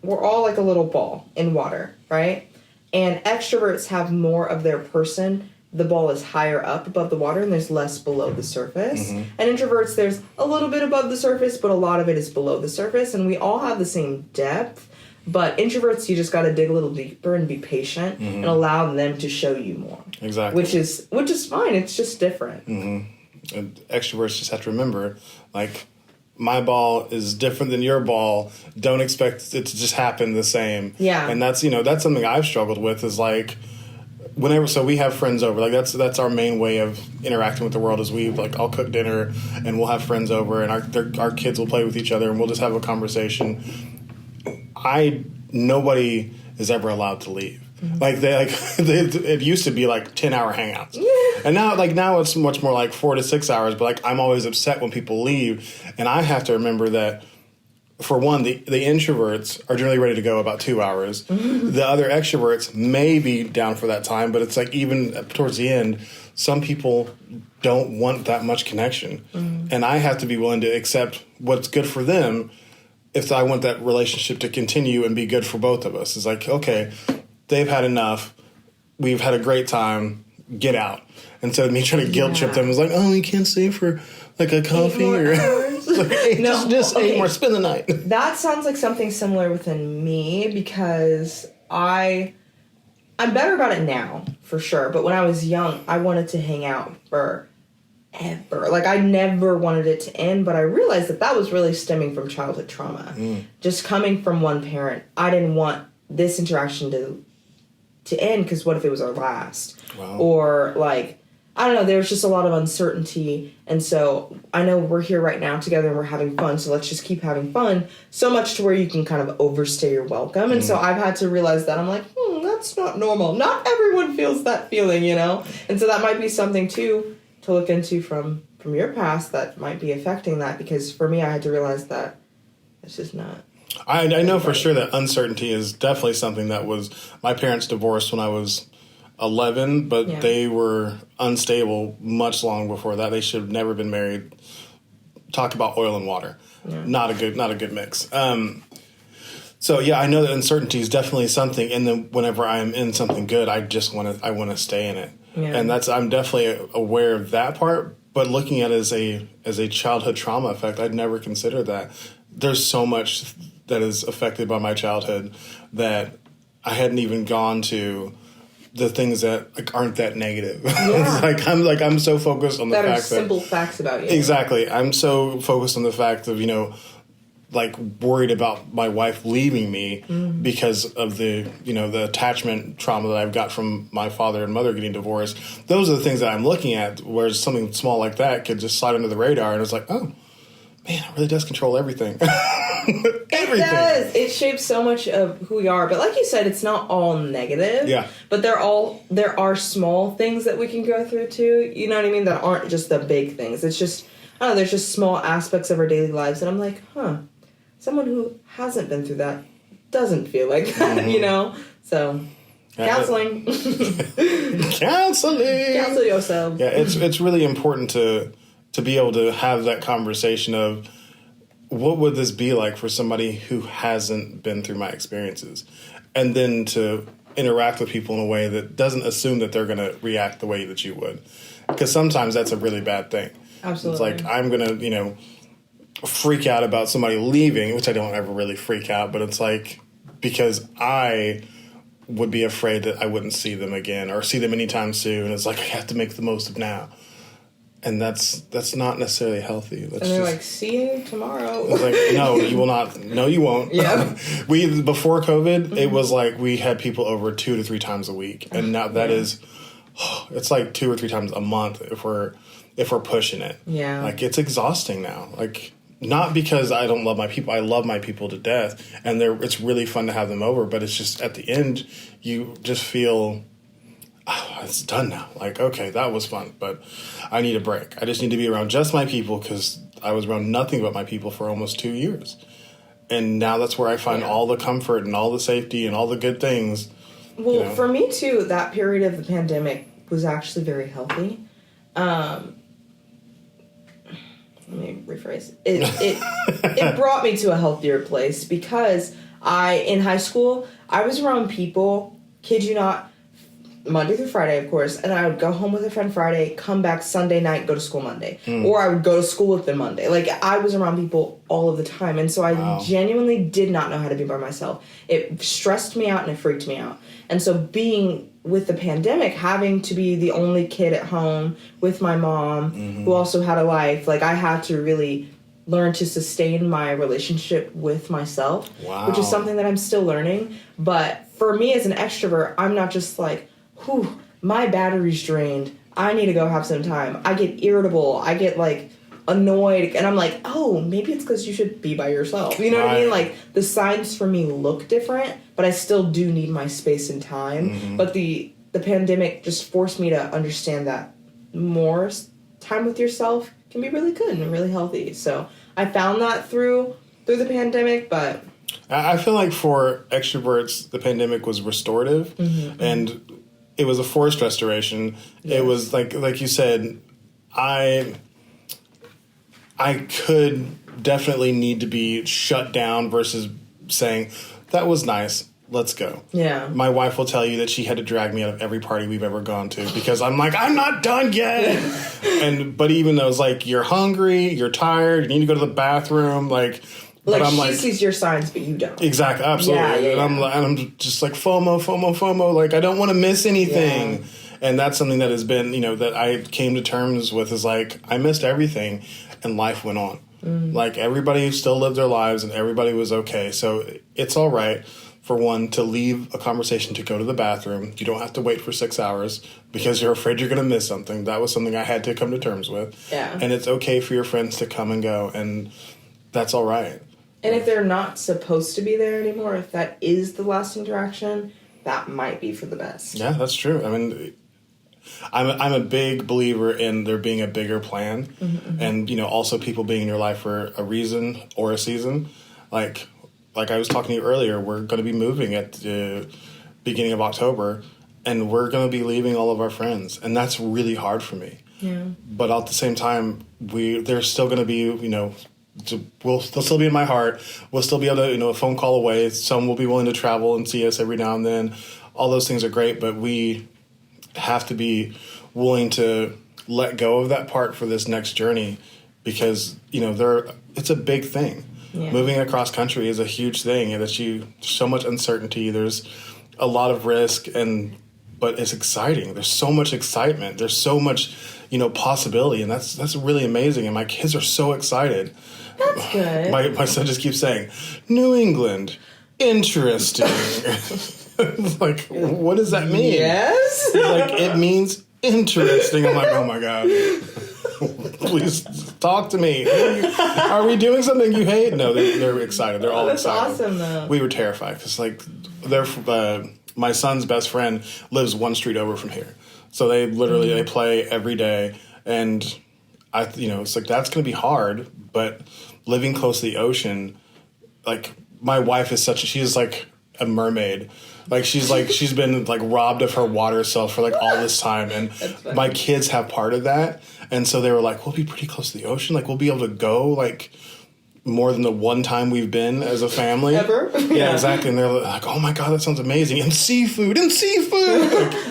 we're all like a little ball in water, right? And extroverts have more of their person. The ball is higher up above the water and there's less below the surface. And introverts, there's a little bit above the surface, but a lot of it is below the surface. And we all have the same depth. But introverts, you just got to dig a little deeper and be patient and allow them to show you more. Exactly. Which is fine. It's just different. And extroverts just have to remember, like, my ball is different than your ball. Don't expect it to just happen the same. Yeah. And that's something I've struggled with, is like, so we have friends over. Like, that's our main way of interacting with the world, is I'll cook dinner and we'll have friends over, and our kids will play with each other and we'll just have a conversation. Nobody is ever allowed to leave. Like it used to be like 10-hour hangouts, and now it's much more like 4 to 6 hours. But like I'm always upset when people leave, and I have to remember that. For one, the introverts are generally ready to go about 2 hours. The other extroverts may be down for that time, but it's like even towards the end, some people don't want that much connection. And I have to be willing to accept what's good for them if I want that relationship to continue and be good for both of us. It's like, okay, they've had enough. We've had a great time. Get out. Instead of me trying to guilt trip them, it's like, oh, you can't stay for like a coffee or like, hey, just 8 more, spend the night. That sounds like something similar within me because I'm better about it now for sure. But when I was young, I wanted to hang out forever. Like I never wanted it to end, but I realized that was really stemming from childhood trauma. Just coming from one parent, I didn't want this interaction to end because what if it was our last? Wow. Or like, I don't know, there's just a lot of uncertainty. And so I know we're here right now together and we're having fun. So let's just keep having fun so much to where you can kind of overstay your welcome. And so I've had to realize that I'm like, that's not normal. Not everyone feels that feeling, you know? And so that might be something too to look into from your past that might be affecting that. Because for me, I had to realize that it's just not. I know for sure that uncertainty is definitely something that was, my parents divorced when I was 11, but they were unstable much long before that. They should have never been married. Talk about oil and water. Not a good mix. So yeah, I know that uncertainty is definitely something, and then whenever I'm in something good, I want to stay in it. And I'm definitely aware of that part, but looking at it as a childhood trauma effect, I'd never considered that. There's so much that is affected by my childhood that I hadn't even gone to the things that like aren't that negative. It's I'm so focused on the fact that simple facts about you. Exactly. I'm so focused on the fact of, like worried about my wife leaving me because of the, the attachment trauma that I've got from my father and mother getting divorced. Those are the things that I'm looking at, whereas something small like that could just slide under the radar and it's like, oh, man, it really does control everything. It does. It shapes so much of who we are. But like you said, it's not all negative. Yeah. But there are small things that we can go through too. You know what I mean? That aren't just the big things. It's just, I don't know, there's just small aspects of our daily lives. And I'm like, someone who hasn't been through that doesn't feel like that, So, counseling. Counseling. Counsel yourself. Yeah, it's really important to be able to have that conversation of, what would this be like for somebody who hasn't been through my experiences? And then to interact with people in a way that doesn't assume that they're going to react the way that you would. Because sometimes that's a really bad thing. Absolutely. It's like, I'm going to, freak out about somebody leaving, which I don't ever really freak out, but it's like, because I would be afraid that I wouldn't see them again or see them anytime soon. It's like, I have to make the most of now. And that's not necessarily healthy. And they're like, see you tomorrow. It's like, no, you will not. No, you won't. Yeah. Before COVID, it was like we had people over 2 to 3 times a week, and now that is, it's like 2 or 3 times a month if we're pushing it. Yeah. Like it's exhausting now. Like not because I don't love my people. I love my people to death, and it's really fun to have them over. But it's just at the end, you just feel. Oh, it's done now. Like, okay, that was fun, but I need a break. I just need to be around just my people because I was around nothing but my people for almost 2 years. And now that's where I find all the comfort and all the safety and all the good things. Well, for me, too, that period of the pandemic was actually very healthy. Let me rephrase. It brought me to a healthier place because in high school, I was around people, kid you not, Monday through Friday, of course, and I would go home with a friend Friday, come back Sunday night, go to school Monday. Or I would go to school with them Monday. Like, I was around people all of the time, and so I genuinely did not know how to be by myself. It stressed me out and it freaked me out. And so being with the pandemic, having to be the only kid at home with my mom, who also had a life, like, I had to really learn to sustain my relationship with myself, which is something that I'm still learning. But for me as an extrovert, I'm not just like, whew, my battery's drained. I need to go have some time. I get irritable. I get like annoyed. And I'm like, oh, maybe it's because you should be by yourself. You know what I mean? Like, the signs for me look different, but I still do need my space and time. But the pandemic just forced me to understand that more time with yourself can be really good and really healthy. So I found that through the pandemic, but I feel like for extroverts, the pandemic was restorative, and it was a forced restoration. Yes. It was like you said, I could definitely need to be shut down versus saying, that was nice, let's go. Yeah. My wife will tell you that she had to drag me out of every party we've ever gone to because I'm like, I'm not done yet. But even though it's like, you're hungry, you're tired, you need to go to the bathroom, like Like, but I'm she like, sees your signs, but you don't. Exactly, absolutely. Yeah. And I'm just like, FOMO. Like, I don't want to miss anything. Yeah. And that's something that has been, that I came to terms with is like, I missed everything and life went on. Like, everybody still lived their lives and everybody was okay. So it's all right for one to leave a conversation to go to the bathroom. You don't have to wait for 6 hours because you're afraid you're going to miss something. That was something I had to come to terms with. Yeah. And it's okay for your friends to come and go, and that's all right. And if they're not supposed to be there anymore, if that is the last interaction, that might be for the best. Yeah, that's true. I mean, I'm a big believer in there being a bigger plan, and also people being in your life for a reason or a season. Like I was talking to you earlier, we're going to be moving at the beginning of October, and we're going to be leaving all of our friends, and that's really hard for me. Yeah. But at the same time, there's still going to be they'll still be in my heart. We'll still be able to, a phone call away. Some will be willing to travel and see us every now and then. All those things are great, but we have to be willing to let go of that part for this next journey because, it's a big thing. Yeah. Moving across country is a huge thing, and there's so much uncertainty. There's a lot of risk, but it's exciting. There's so much excitement. There's so much, possibility, and that's really amazing. And my kids are so excited. That's good. My son just keeps saying, New England, interesting. Like, what does that mean? Yes. Like, it means interesting. I'm like, oh my God. Please talk to me. Are we doing something you hate? No, they're excited. They're all excited. That's awesome, though. We were terrified because, my son's best friend lives one street over from here. So they literally they play every day, and it's like that's going to be hard. But living close to the ocean, like my wife is she's like a mermaid. Like she's been like robbed of her water self for like all this time, and my kids have part of that, and so they were like, we'll be pretty close to the ocean, like we'll be able to go like more than the one time we've been as a family ever. Yeah, exactly. And they're like, oh my God, that sounds amazing. And seafood like,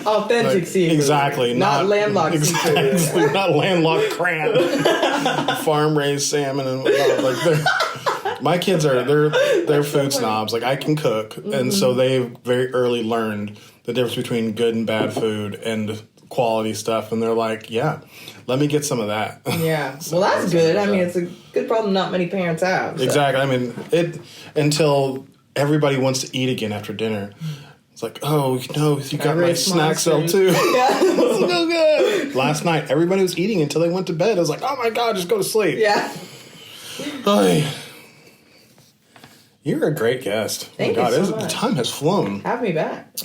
authentic seafood, exactly, not landlocked exactly, seafood. Not landlocked crab, farm raised salmon and whatnot. Like my kids they're food snobs. Like I can cook, and so they very early learned the difference between good and bad food and quality stuff, and they're like, yeah, let me get some of that. Yeah. So well, that's good. I mean, it's a good problem not many parents have. So. Exactly. I mean, until everybody wants to eat again after dinner. It's like, oh, you got my snack cell too. Yeah. It's so good. Last night, everybody was eating until they went to bed. I was like, oh my God, just go to sleep. Yeah. Oy. You're a great guest. Thank you so much. The time has flown. Have me back.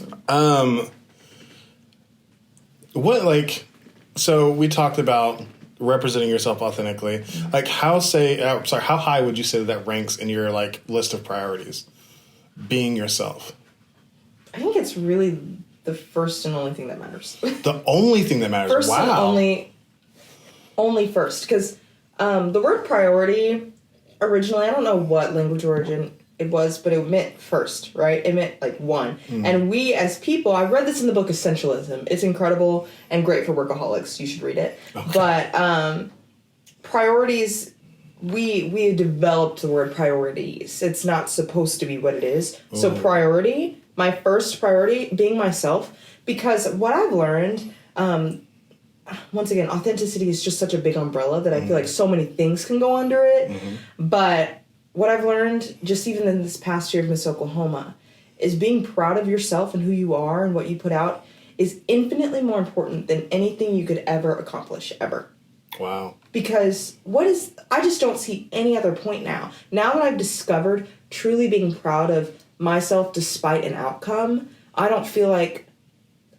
So we talked about representing yourself authentically. Like, how high would you say that ranks in your like list of priorities? Being yourself. I think it's really the first and only thing that matters. The only thing that matters. First wow. and only first, because the word priority originally, I don't know what language origin it was, but it meant first, right? It meant like one. Mm-hmm. And we as people, I read this in the book Essentialism. It's incredible and great for workaholics. You should read it. Okay. But priorities, we developed the word priorities. It's not supposed to be what it is. Ooh. So priority, my first priority, being myself, because what I've learned, once again, authenticity is just such a big umbrella that I feel like so many things can go under it. Mm-hmm. But what I've learned, just even in this past year of Miss Oklahoma, is being proud of yourself and who you are and what you put out is infinitely more important than anything you could ever accomplish, ever. Wow. Because I just don't see any other point now. Now that I've discovered truly being proud of myself despite an outcome, I don't feel like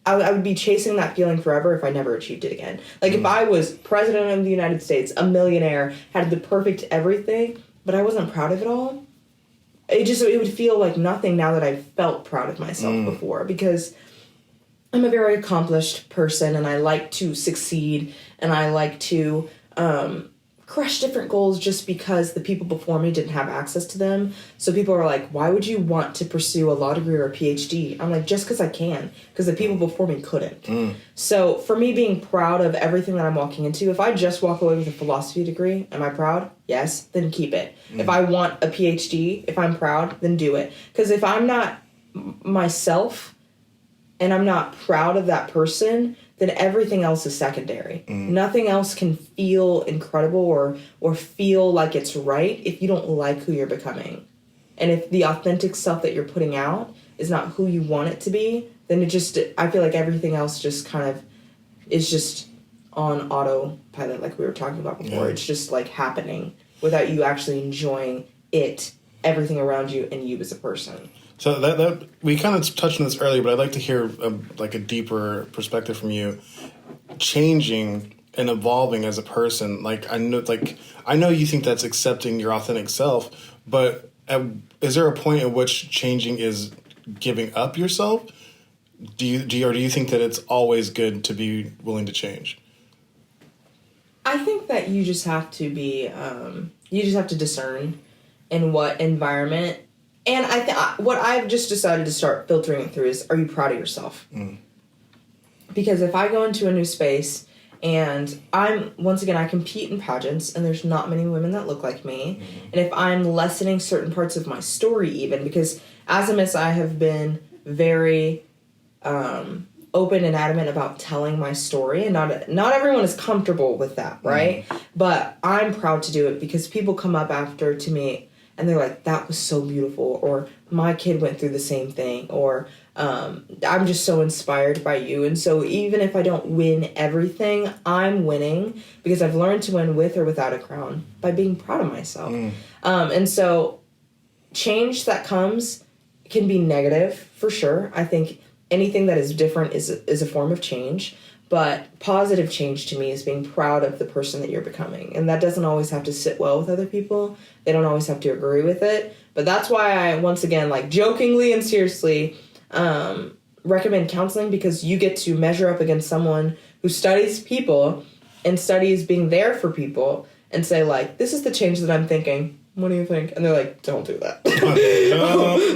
I would be chasing that feeling forever if I never achieved it again. Like, if I was president of the United States, a millionaire, had the perfect everything, but I wasn't proud of it all, it would feel like nothing now that I've felt proud of myself before. Because I'm a very accomplished person, and I like to succeed, and I like to crush different goals just because the people before me didn't have access to them. So people are like, why would you want to pursue a law degree or a PhD? I'm like, just because I can, because the people before me couldn't. So for me, being proud of everything that I'm walking into, if I just walk away with a philosophy degree, am I proud? Yes, then keep it. If I want a PhD, if I'm proud, then do it. Because if I'm not myself and I'm not proud of that person, then everything else is secondary. Nothing else can feel incredible or feel like it's right if you don't like who you're becoming. And if the authentic self that you're putting out is not who you want it to be, then I feel like everything else just kind of is just on autopilot, like we were talking about before. It's just like happening without you actually enjoying everything around you and you as a person. So that we kind of touched on this earlier, but I'd like to hear a deeper perspective from you. Changing and evolving as a person, I know you think that's accepting your authentic self, but is there a point at which changing is giving up yourself? Do you think that it's always good to be willing to change? I think that you just have to be you just have to discern in what environment. And what I've just decided to start filtering it through is, are you proud of yourself? Because if I go into a new space and I compete in pageants and there's not many women that look like me. And if I'm lessening certain parts of my story even, because as a Miss, I have been very open and adamant about telling my story, and not everyone is comfortable with that, right? But I'm proud to do it because people come up after to me and they're like, that was so beautiful, or my kid went through the same thing, or I'm just so inspired by you. And so even if I don't win everything, I'm winning because I've learned to win with or without a crown by being proud of myself. And so change that comes can be negative for sure. I think anything that is different is a form of change. But positive change to me is being proud of the person that you're becoming. And that doesn't always have to sit well with other people. They don't always have to agree with it. But that's why I, once again, jokingly and seriously, recommend counseling, because you get to measure up against someone who studies people and studies being there for people and say, this is the change that I'm thinking. What do you think? And they're like, don't do that.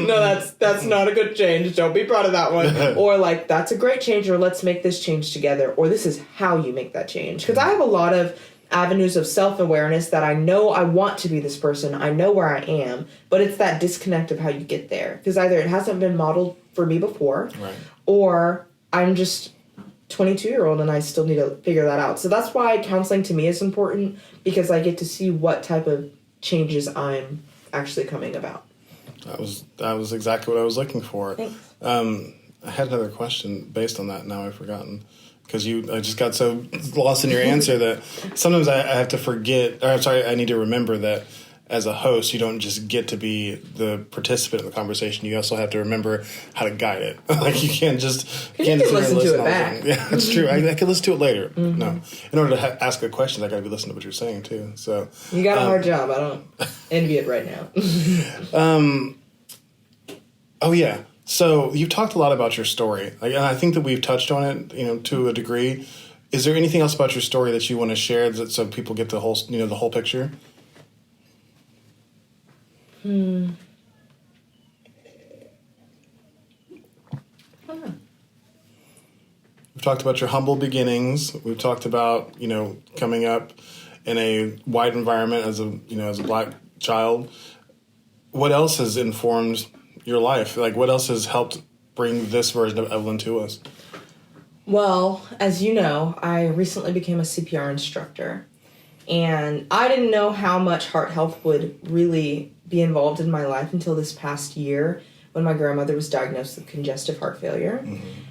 No, that's not a good change. Don't be proud of that one. Or that's a great change, or let's make this change together, or this is how you make that change. Because I have a lot of avenues of self-awareness that I know I want to be this person. I know where I am, but it's that disconnect of how you get there. Because either it hasn't been modeled for me before, right, or I'm just 22-year-old and I still need to figure that out. So that's why counseling to me is important, because I get to see what type of changes I'm actually coming about. That was exactly what I was looking for. Thanks. I had another question based on that. Now I've forgotten, because I just got so lost in your answer that sometimes I have to forget. Or I'm sorry, I need to remember that as a host, you don't just get to be the participant in the conversation. You also have to remember how to guide it. You can't just you can listen to it back. Yeah, that's true. I can listen to it later. Mm-hmm. No, in order to ask a question, I got to be listening to what you're saying too. So you got a hard job. I don't envy it right now. Oh yeah. So you've talked a lot about your story, and I think that we've touched on it, to a degree. Is there anything else about your story that you want to share, so people get the whole picture? We've talked about your humble beginnings. We've talked about, coming up in a white environment as a black child. What else has informed your life? What else has helped bring this version of Evelyn to us? Well, as you know, I recently became a CPR instructor, and I didn't know how much heart health would really be involved in my life until this past year, when my grandmother was diagnosed with congestive heart failure.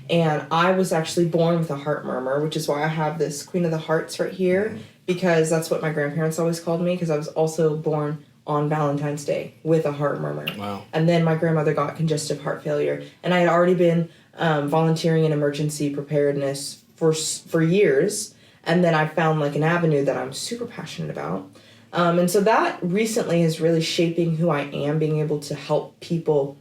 And I was actually born with a heart murmur, which is why I have this Queen of the Hearts right here, because that's what my grandparents always called me, because I was also born on Valentine's Day with a heart murmur. Wow. And then my grandmother got congestive heart failure, and I had already been volunteering in emergency preparedness for years, and then I found like an avenue that I'm super passionate about. And so that recently is really shaping who I am, being able to help people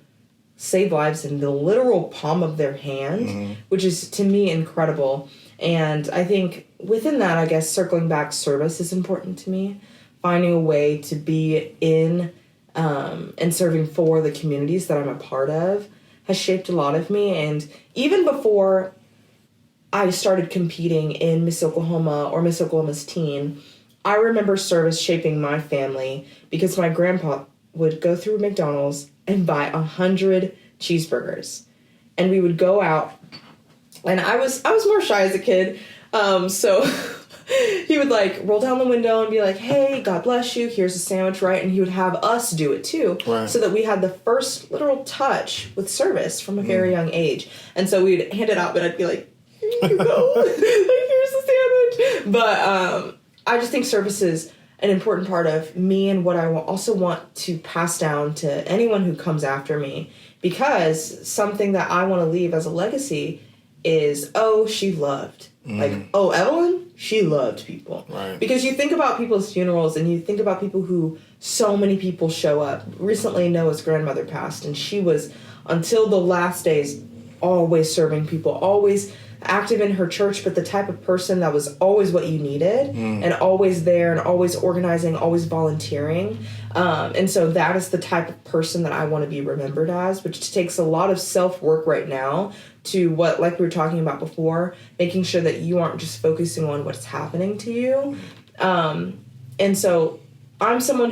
save lives in the literal palm of their hand, which is to me incredible. And I think within that, I guess circling back, service is important to me. Finding a way to be in and serving for the communities that I'm a part of has shaped a lot of me. And even before I started competing in Miss Oklahoma or Miss Oklahoma's teen, I remember service shaping my family because my grandpa would go through McDonald's and buy 100 cheeseburgers. And we would go out, and I was more shy as a kid, so he would like roll down the window and be like, hey, God bless you, here's a sandwich, right? And he would have us do it too, right, so that we had the first literal touch with service from a very young age. And so we'd hand it out, but I'd be like, here you go, like, here's the sandwich. But I just think service is an important part of me and what I also want to pass down to anyone who comes after me, because something that I want to leave as a legacy is, oh, she loved. Like, oh, Evelyn, she loved people. Right. Because you think about people's funerals and you think about people who so many people show up. Recently, Noah's grandmother passed, and she was, until the last days, always serving people, always active in her church, but the type of person that was always what you needed and always there and always organizing, always volunteering. And so that is the type of person that I want to be remembered as, which takes a lot of self-work right now to what, like we were talking about before, making sure that you aren't just focusing on what's happening to you. And so I'm someone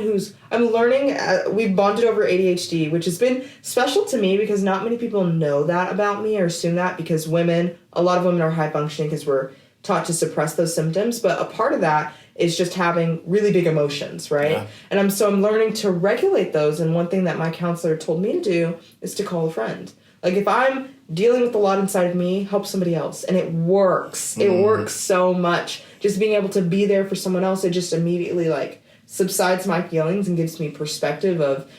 I'm learning, we've bonded over ADHD, which has been special to me because not many people know that about me or assume that, because a lot of women are high functioning because we're taught to suppress those symptoms. But a part of that is just having really big emotions, right? Yeah. And I'm learning to regulate those. And one thing that my counselor told me to do is to call a friend. Like, if I'm dealing with a lot inside of me, help somebody else. And it works. It works so much. Just being able to be there for someone else, it just immediately, like, subsides my feelings and gives me perspective of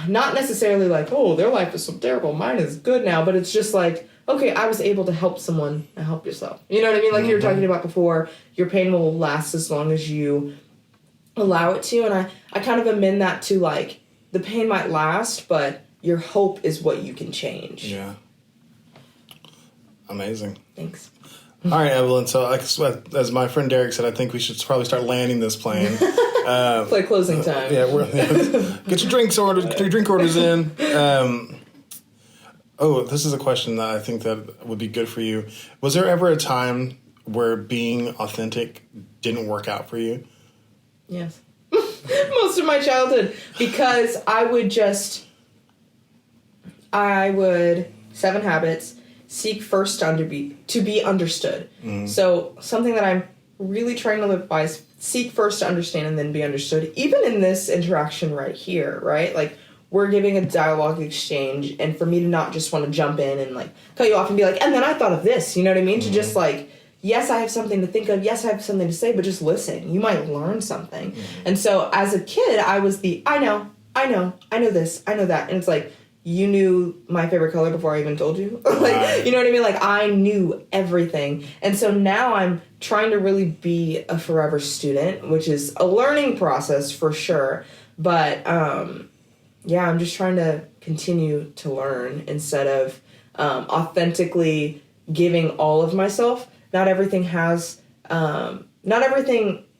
not necessarily like, oh, their life is so terrible, mine is good now, but it's just like, okay, I was able to help someone and help yourself. You know what I mean? Like you were talking about before, your pain will last as long as you allow it to. And I kind of amend that to like, the pain might last, but your hope is what you can change. Yeah. Amazing. Thanks. All right, Evelyn. So, as my friend Derek said, I think we should probably start landing this plane. It's like closing time. Get your drink orders in. This is a question that I think that would be good for you. Was there ever a time where being authentic didn't work out for you? Yes. Most of my childhood, because I would 7 habits, seek first to be understood. So something that I'm really trying to live by is seek first to understand and then be understood. Even in this interaction right here, right? Like, we're giving a dialogue exchange, and for me to not just want to jump in and like cut you off and be like, and then I thought of this, you know what I mean? To just like, yes, I have something to think of, yes, I have something to say, but just listen. You might learn something. And so as a kid, I was I know this, I know that. And it's like, you knew my favorite color before I even told you. Like, you know what I mean? Like, I knew everything. And so now I'm trying to really be a forever student, which is a learning process for sure. But, I'm just trying to continue to learn instead of authentically giving all of myself. Not everything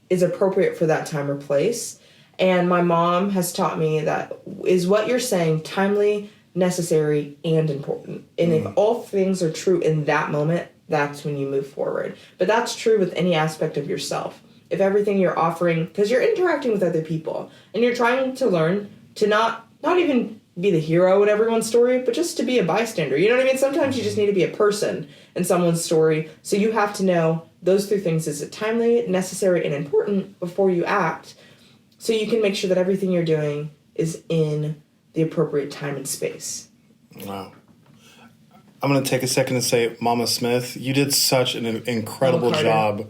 is appropriate for that time or place. And my mom has taught me that is what you're saying timely, necessary, and important. And if all things are true in that moment, that's when you move forward. But that's true with any aspect of yourself. If everything you're offering, because you're interacting with other people, and you're trying to learn to not even be the hero in everyone's story, but just to be a bystander. You know what I mean? Sometimes you just need to be a person in someone's story. So you have to know those 3 things. Is it timely, necessary, and important before you act? So you can make sure that everything you're doing is in the appropriate time and space. Wow. I'm going to take a second to say, Mama Smith, you did such an incredible job.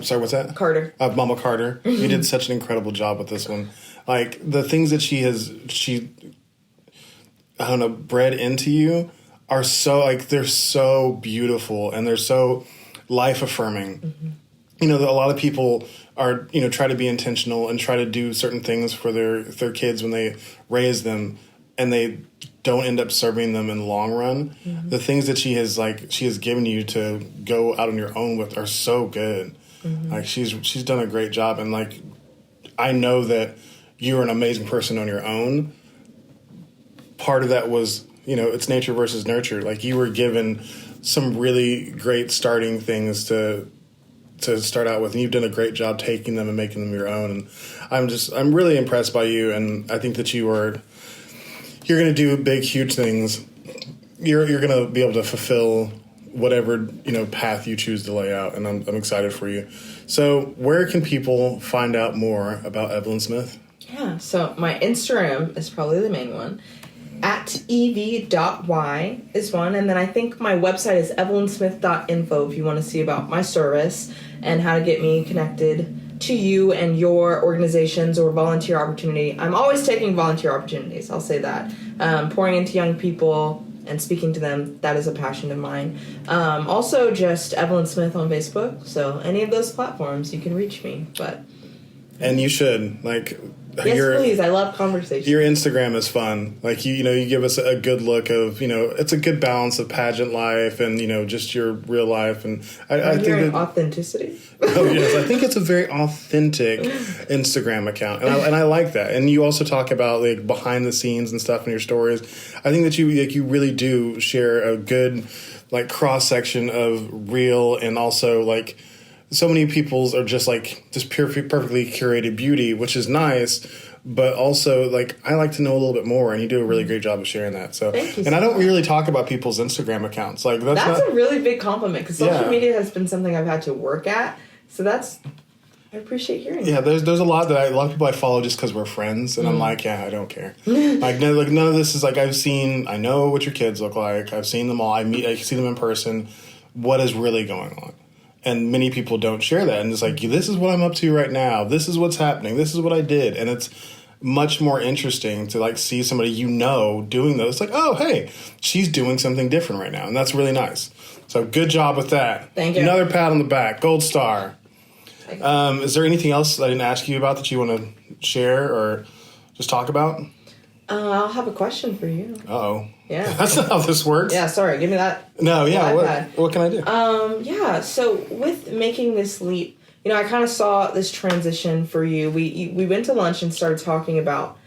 Sorry, what's that? Carter. Mama Carter. You did such an incredible job with this one. Like, the things that she I don't know, bred into you are so, like, they're so beautiful and they're so life-affirming. Mm-hmm. You know, a lot of people are, you know, try to be intentional and try to do certain things for their kids when they raise them, and they don't end up serving them in the long run. Mm-hmm. The things that she has given you to go out on your own with are so good. Mm-hmm. Like, she's done a great job, and like, I know that you're an amazing person on your own. Part of that was, you know, it's nature versus nurture. Like, you were given some really great starting things to start out with, and you've done a great job taking them and making them your own. And I'm really impressed by you, and I think that you're going to do big, huge things. You're going to be able to fulfill whatever, you know, path you choose to lay out, and I'm excited for you. So, where can people find out more about Evelyn Smith? Yeah, so my Instagram is probably the main one. @ev.y is one, and then I think my website is evelynsmith.info if you want to see about my service and how to get me connected to you and your organizations or volunteer opportunity. I'm always taking volunteer opportunities, I'll say that. Pouring into young people and speaking to them, that is a passion of mine. Also just Evelyn Smith on Facebook, so any of those platforms you can reach me. And you should, like... Yes, please. I love conversations. Your Instagram is fun. Like, you know, you give us a good look of, you know, it's a good balance of pageant life and, you know, just your real life. And I think that authenticity. Oh, yes. I think it's a very authentic Instagram account. And I like that. And you also talk about, like, behind the scenes and stuff in your stories. I think that you really do share a good, like, cross-section of real and also, like, so many people's are just perfectly curated beauty, which is nice, but also, like, I like to know a little bit more, and you do a really great job of sharing that. So, thank you. And I don't really talk about people's Instagram accounts. Like, that's a really big compliment, because social media has been something I've had to work at. So I appreciate hearing. Yeah, there's a lot of people I follow just because we're friends, and I'm like, yeah, I don't care. Like, none of this is like I know what your kids look like. I've seen them all. I see them in person. What is really going on? And many people don't share that. And it's like, this is what I'm up to right now. This is what's happening. This is what I did. And it's much more interesting to, like, see somebody you know doing those. It's like, oh, hey, she's doing something different right now. And that's really nice. So good job with that. Thank you. Another pat on the back. Gold star. Is there anything else I didn't ask you about that you want to share or just talk about? I'll have a question for you. Uh-oh. Yeah. That's not how this works. Yeah, sorry. Give me that. No, yeah. What can I do? Yeah, so with making this leap, you know, I kind of saw this transition for you. We went to lunch and started talking about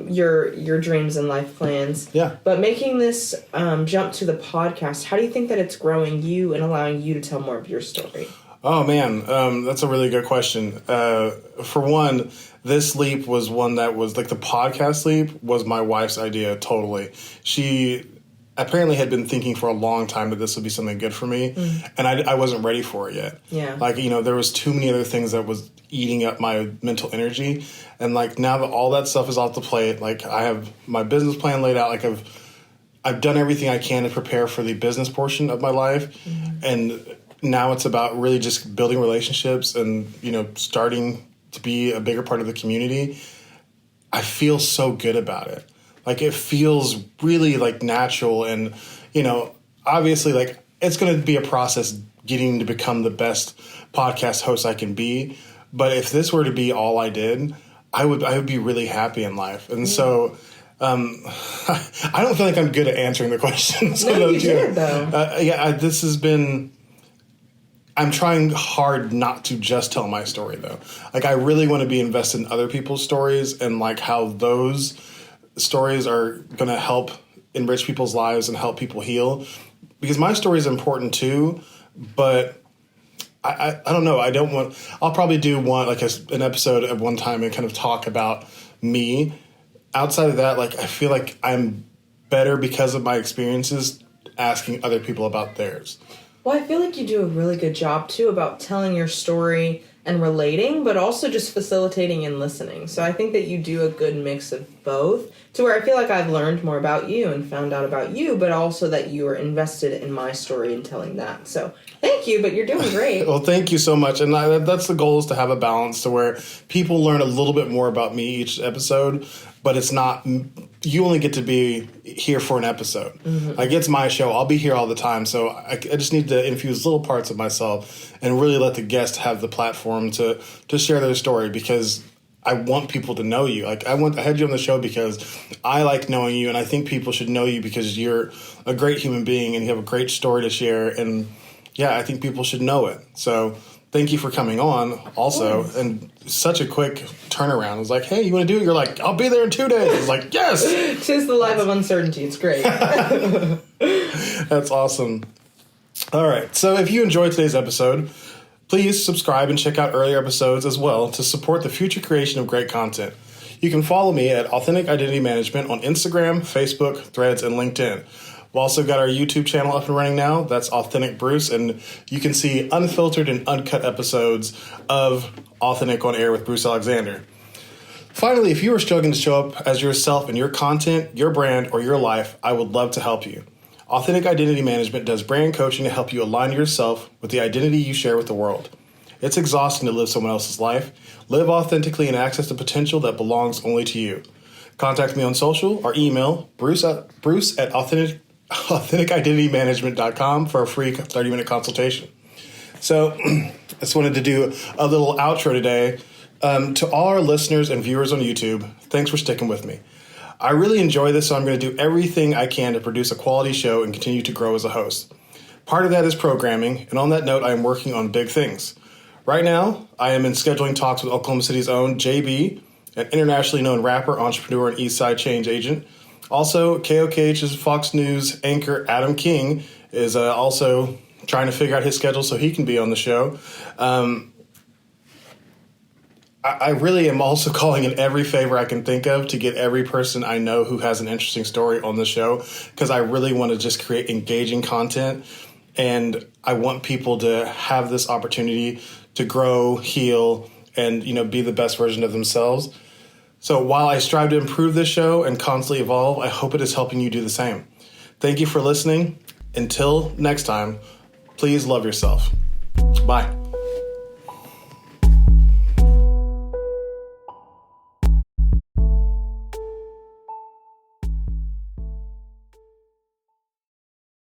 your dreams and life plans. Yeah. But making this jump to the podcast, how do you think that it's growing you and allowing you to tell more of your story? Oh, man, that's a really good question. For one, this leap was one that was, like, the podcast leap was my wife's idea, totally. She apparently had been thinking for a long time that this would be something good for me, and I wasn't ready for it yet. Yeah. Like, you know, there was too many other things that was eating up my mental energy, and, like, now that all that stuff is off the plate, like, I have my business plan laid out, like, I've done everything I can to prepare for the business portion of my life, and now it's about really just building relationships and, you know, starting to be a bigger part of the community. I feel so good about it. Like, it feels really, like, natural. And, you know, obviously, like, it's going to be a process getting to become the best podcast host I can be. But if this were to be all I did, I would be really happy in life. And so I don't feel like I'm good at answering the questions. No, you did, though. This has been... I'm trying hard not to just tell my story, though. Like, I really want to be invested in other people's stories and, like, how those stories are going to help enrich people's lives and help people heal. Because my story is important, too, but I don't know. I'll probably do an episode at one time and kind of talk about me. Outside of that, like, I feel like I'm better because of my experiences asking other people about theirs. Well, I feel like you do a really good job, too, about telling your story and relating, but also just facilitating and listening. So I think that you do a good mix of both, to where I feel like I've learned more about you and found out about you, but also that you are invested in my story and telling that. So thank you, but you're doing great. Well, thank you so much. And that's the goal, is to have a balance to where people learn a little bit more about me each episode, but it's not, you only get to be here for an episode. Mm-hmm. Like, it's my show. I'll be here all the time. So I just need to infuse little parts of myself and really let the guest have the platform to share their story, because I want people to know you. Like, I had you on the show because I like knowing you, and I think people should know you because you're a great human being and you have a great story to share. And yeah, I think people should know it. So thank you for coming on also. And such a quick turnaround. It was like, hey, you want to do it? You're like, I'll be there in 2 days. I was like, yes. 'Tis the life of uncertainty. It's great. That's awesome. All right. So if you enjoyed today's episode, please subscribe and check out earlier episodes as well to support the future creation of great content. You can follow me at Authentic Identity Management on Instagram, Facebook, Threads, and LinkedIn. We've also got our YouTube channel up and running now. That's Authentic Bruce, and you can see unfiltered and uncut episodes of Authentic on Air with Bruce Alexander. Finally, if you are struggling to show up as yourself in your content, your brand, or your life, I would love to help you. Authentic Identity Management does brand coaching to help you align yourself with the identity you share with the world. It's exhausting to live someone else's life. Live authentically and access the potential that belongs only to you. Contact me on social or email Bruce at AuthenticIdentityManagement.com for a free 30-minute consultation. So I just wanted to do a little outro today. To all our listeners and viewers on YouTube, thanks for sticking with me. I really enjoy this, so I'm going to do everything I can to produce a quality show and continue to grow as a host. Part of that is programming, and on that note, I am working on big things. Right now, I am in scheduling talks with Oklahoma City's own JB, an internationally known rapper, entrepreneur, and Eastside change agent. Also, KOKH's Fox News anchor Adam King is also trying to figure out his schedule so he can be on the show. I really am also calling in every favor I can think of to get every person I know who has an interesting story on the show, because I really want to just create engaging content, and I want people to have this opportunity to grow, heal, and be the best version of themselves. So while I strive to improve this show and constantly evolve, I hope it is helping you do the same. Thank you for listening. Until next time, please love yourself. Bye.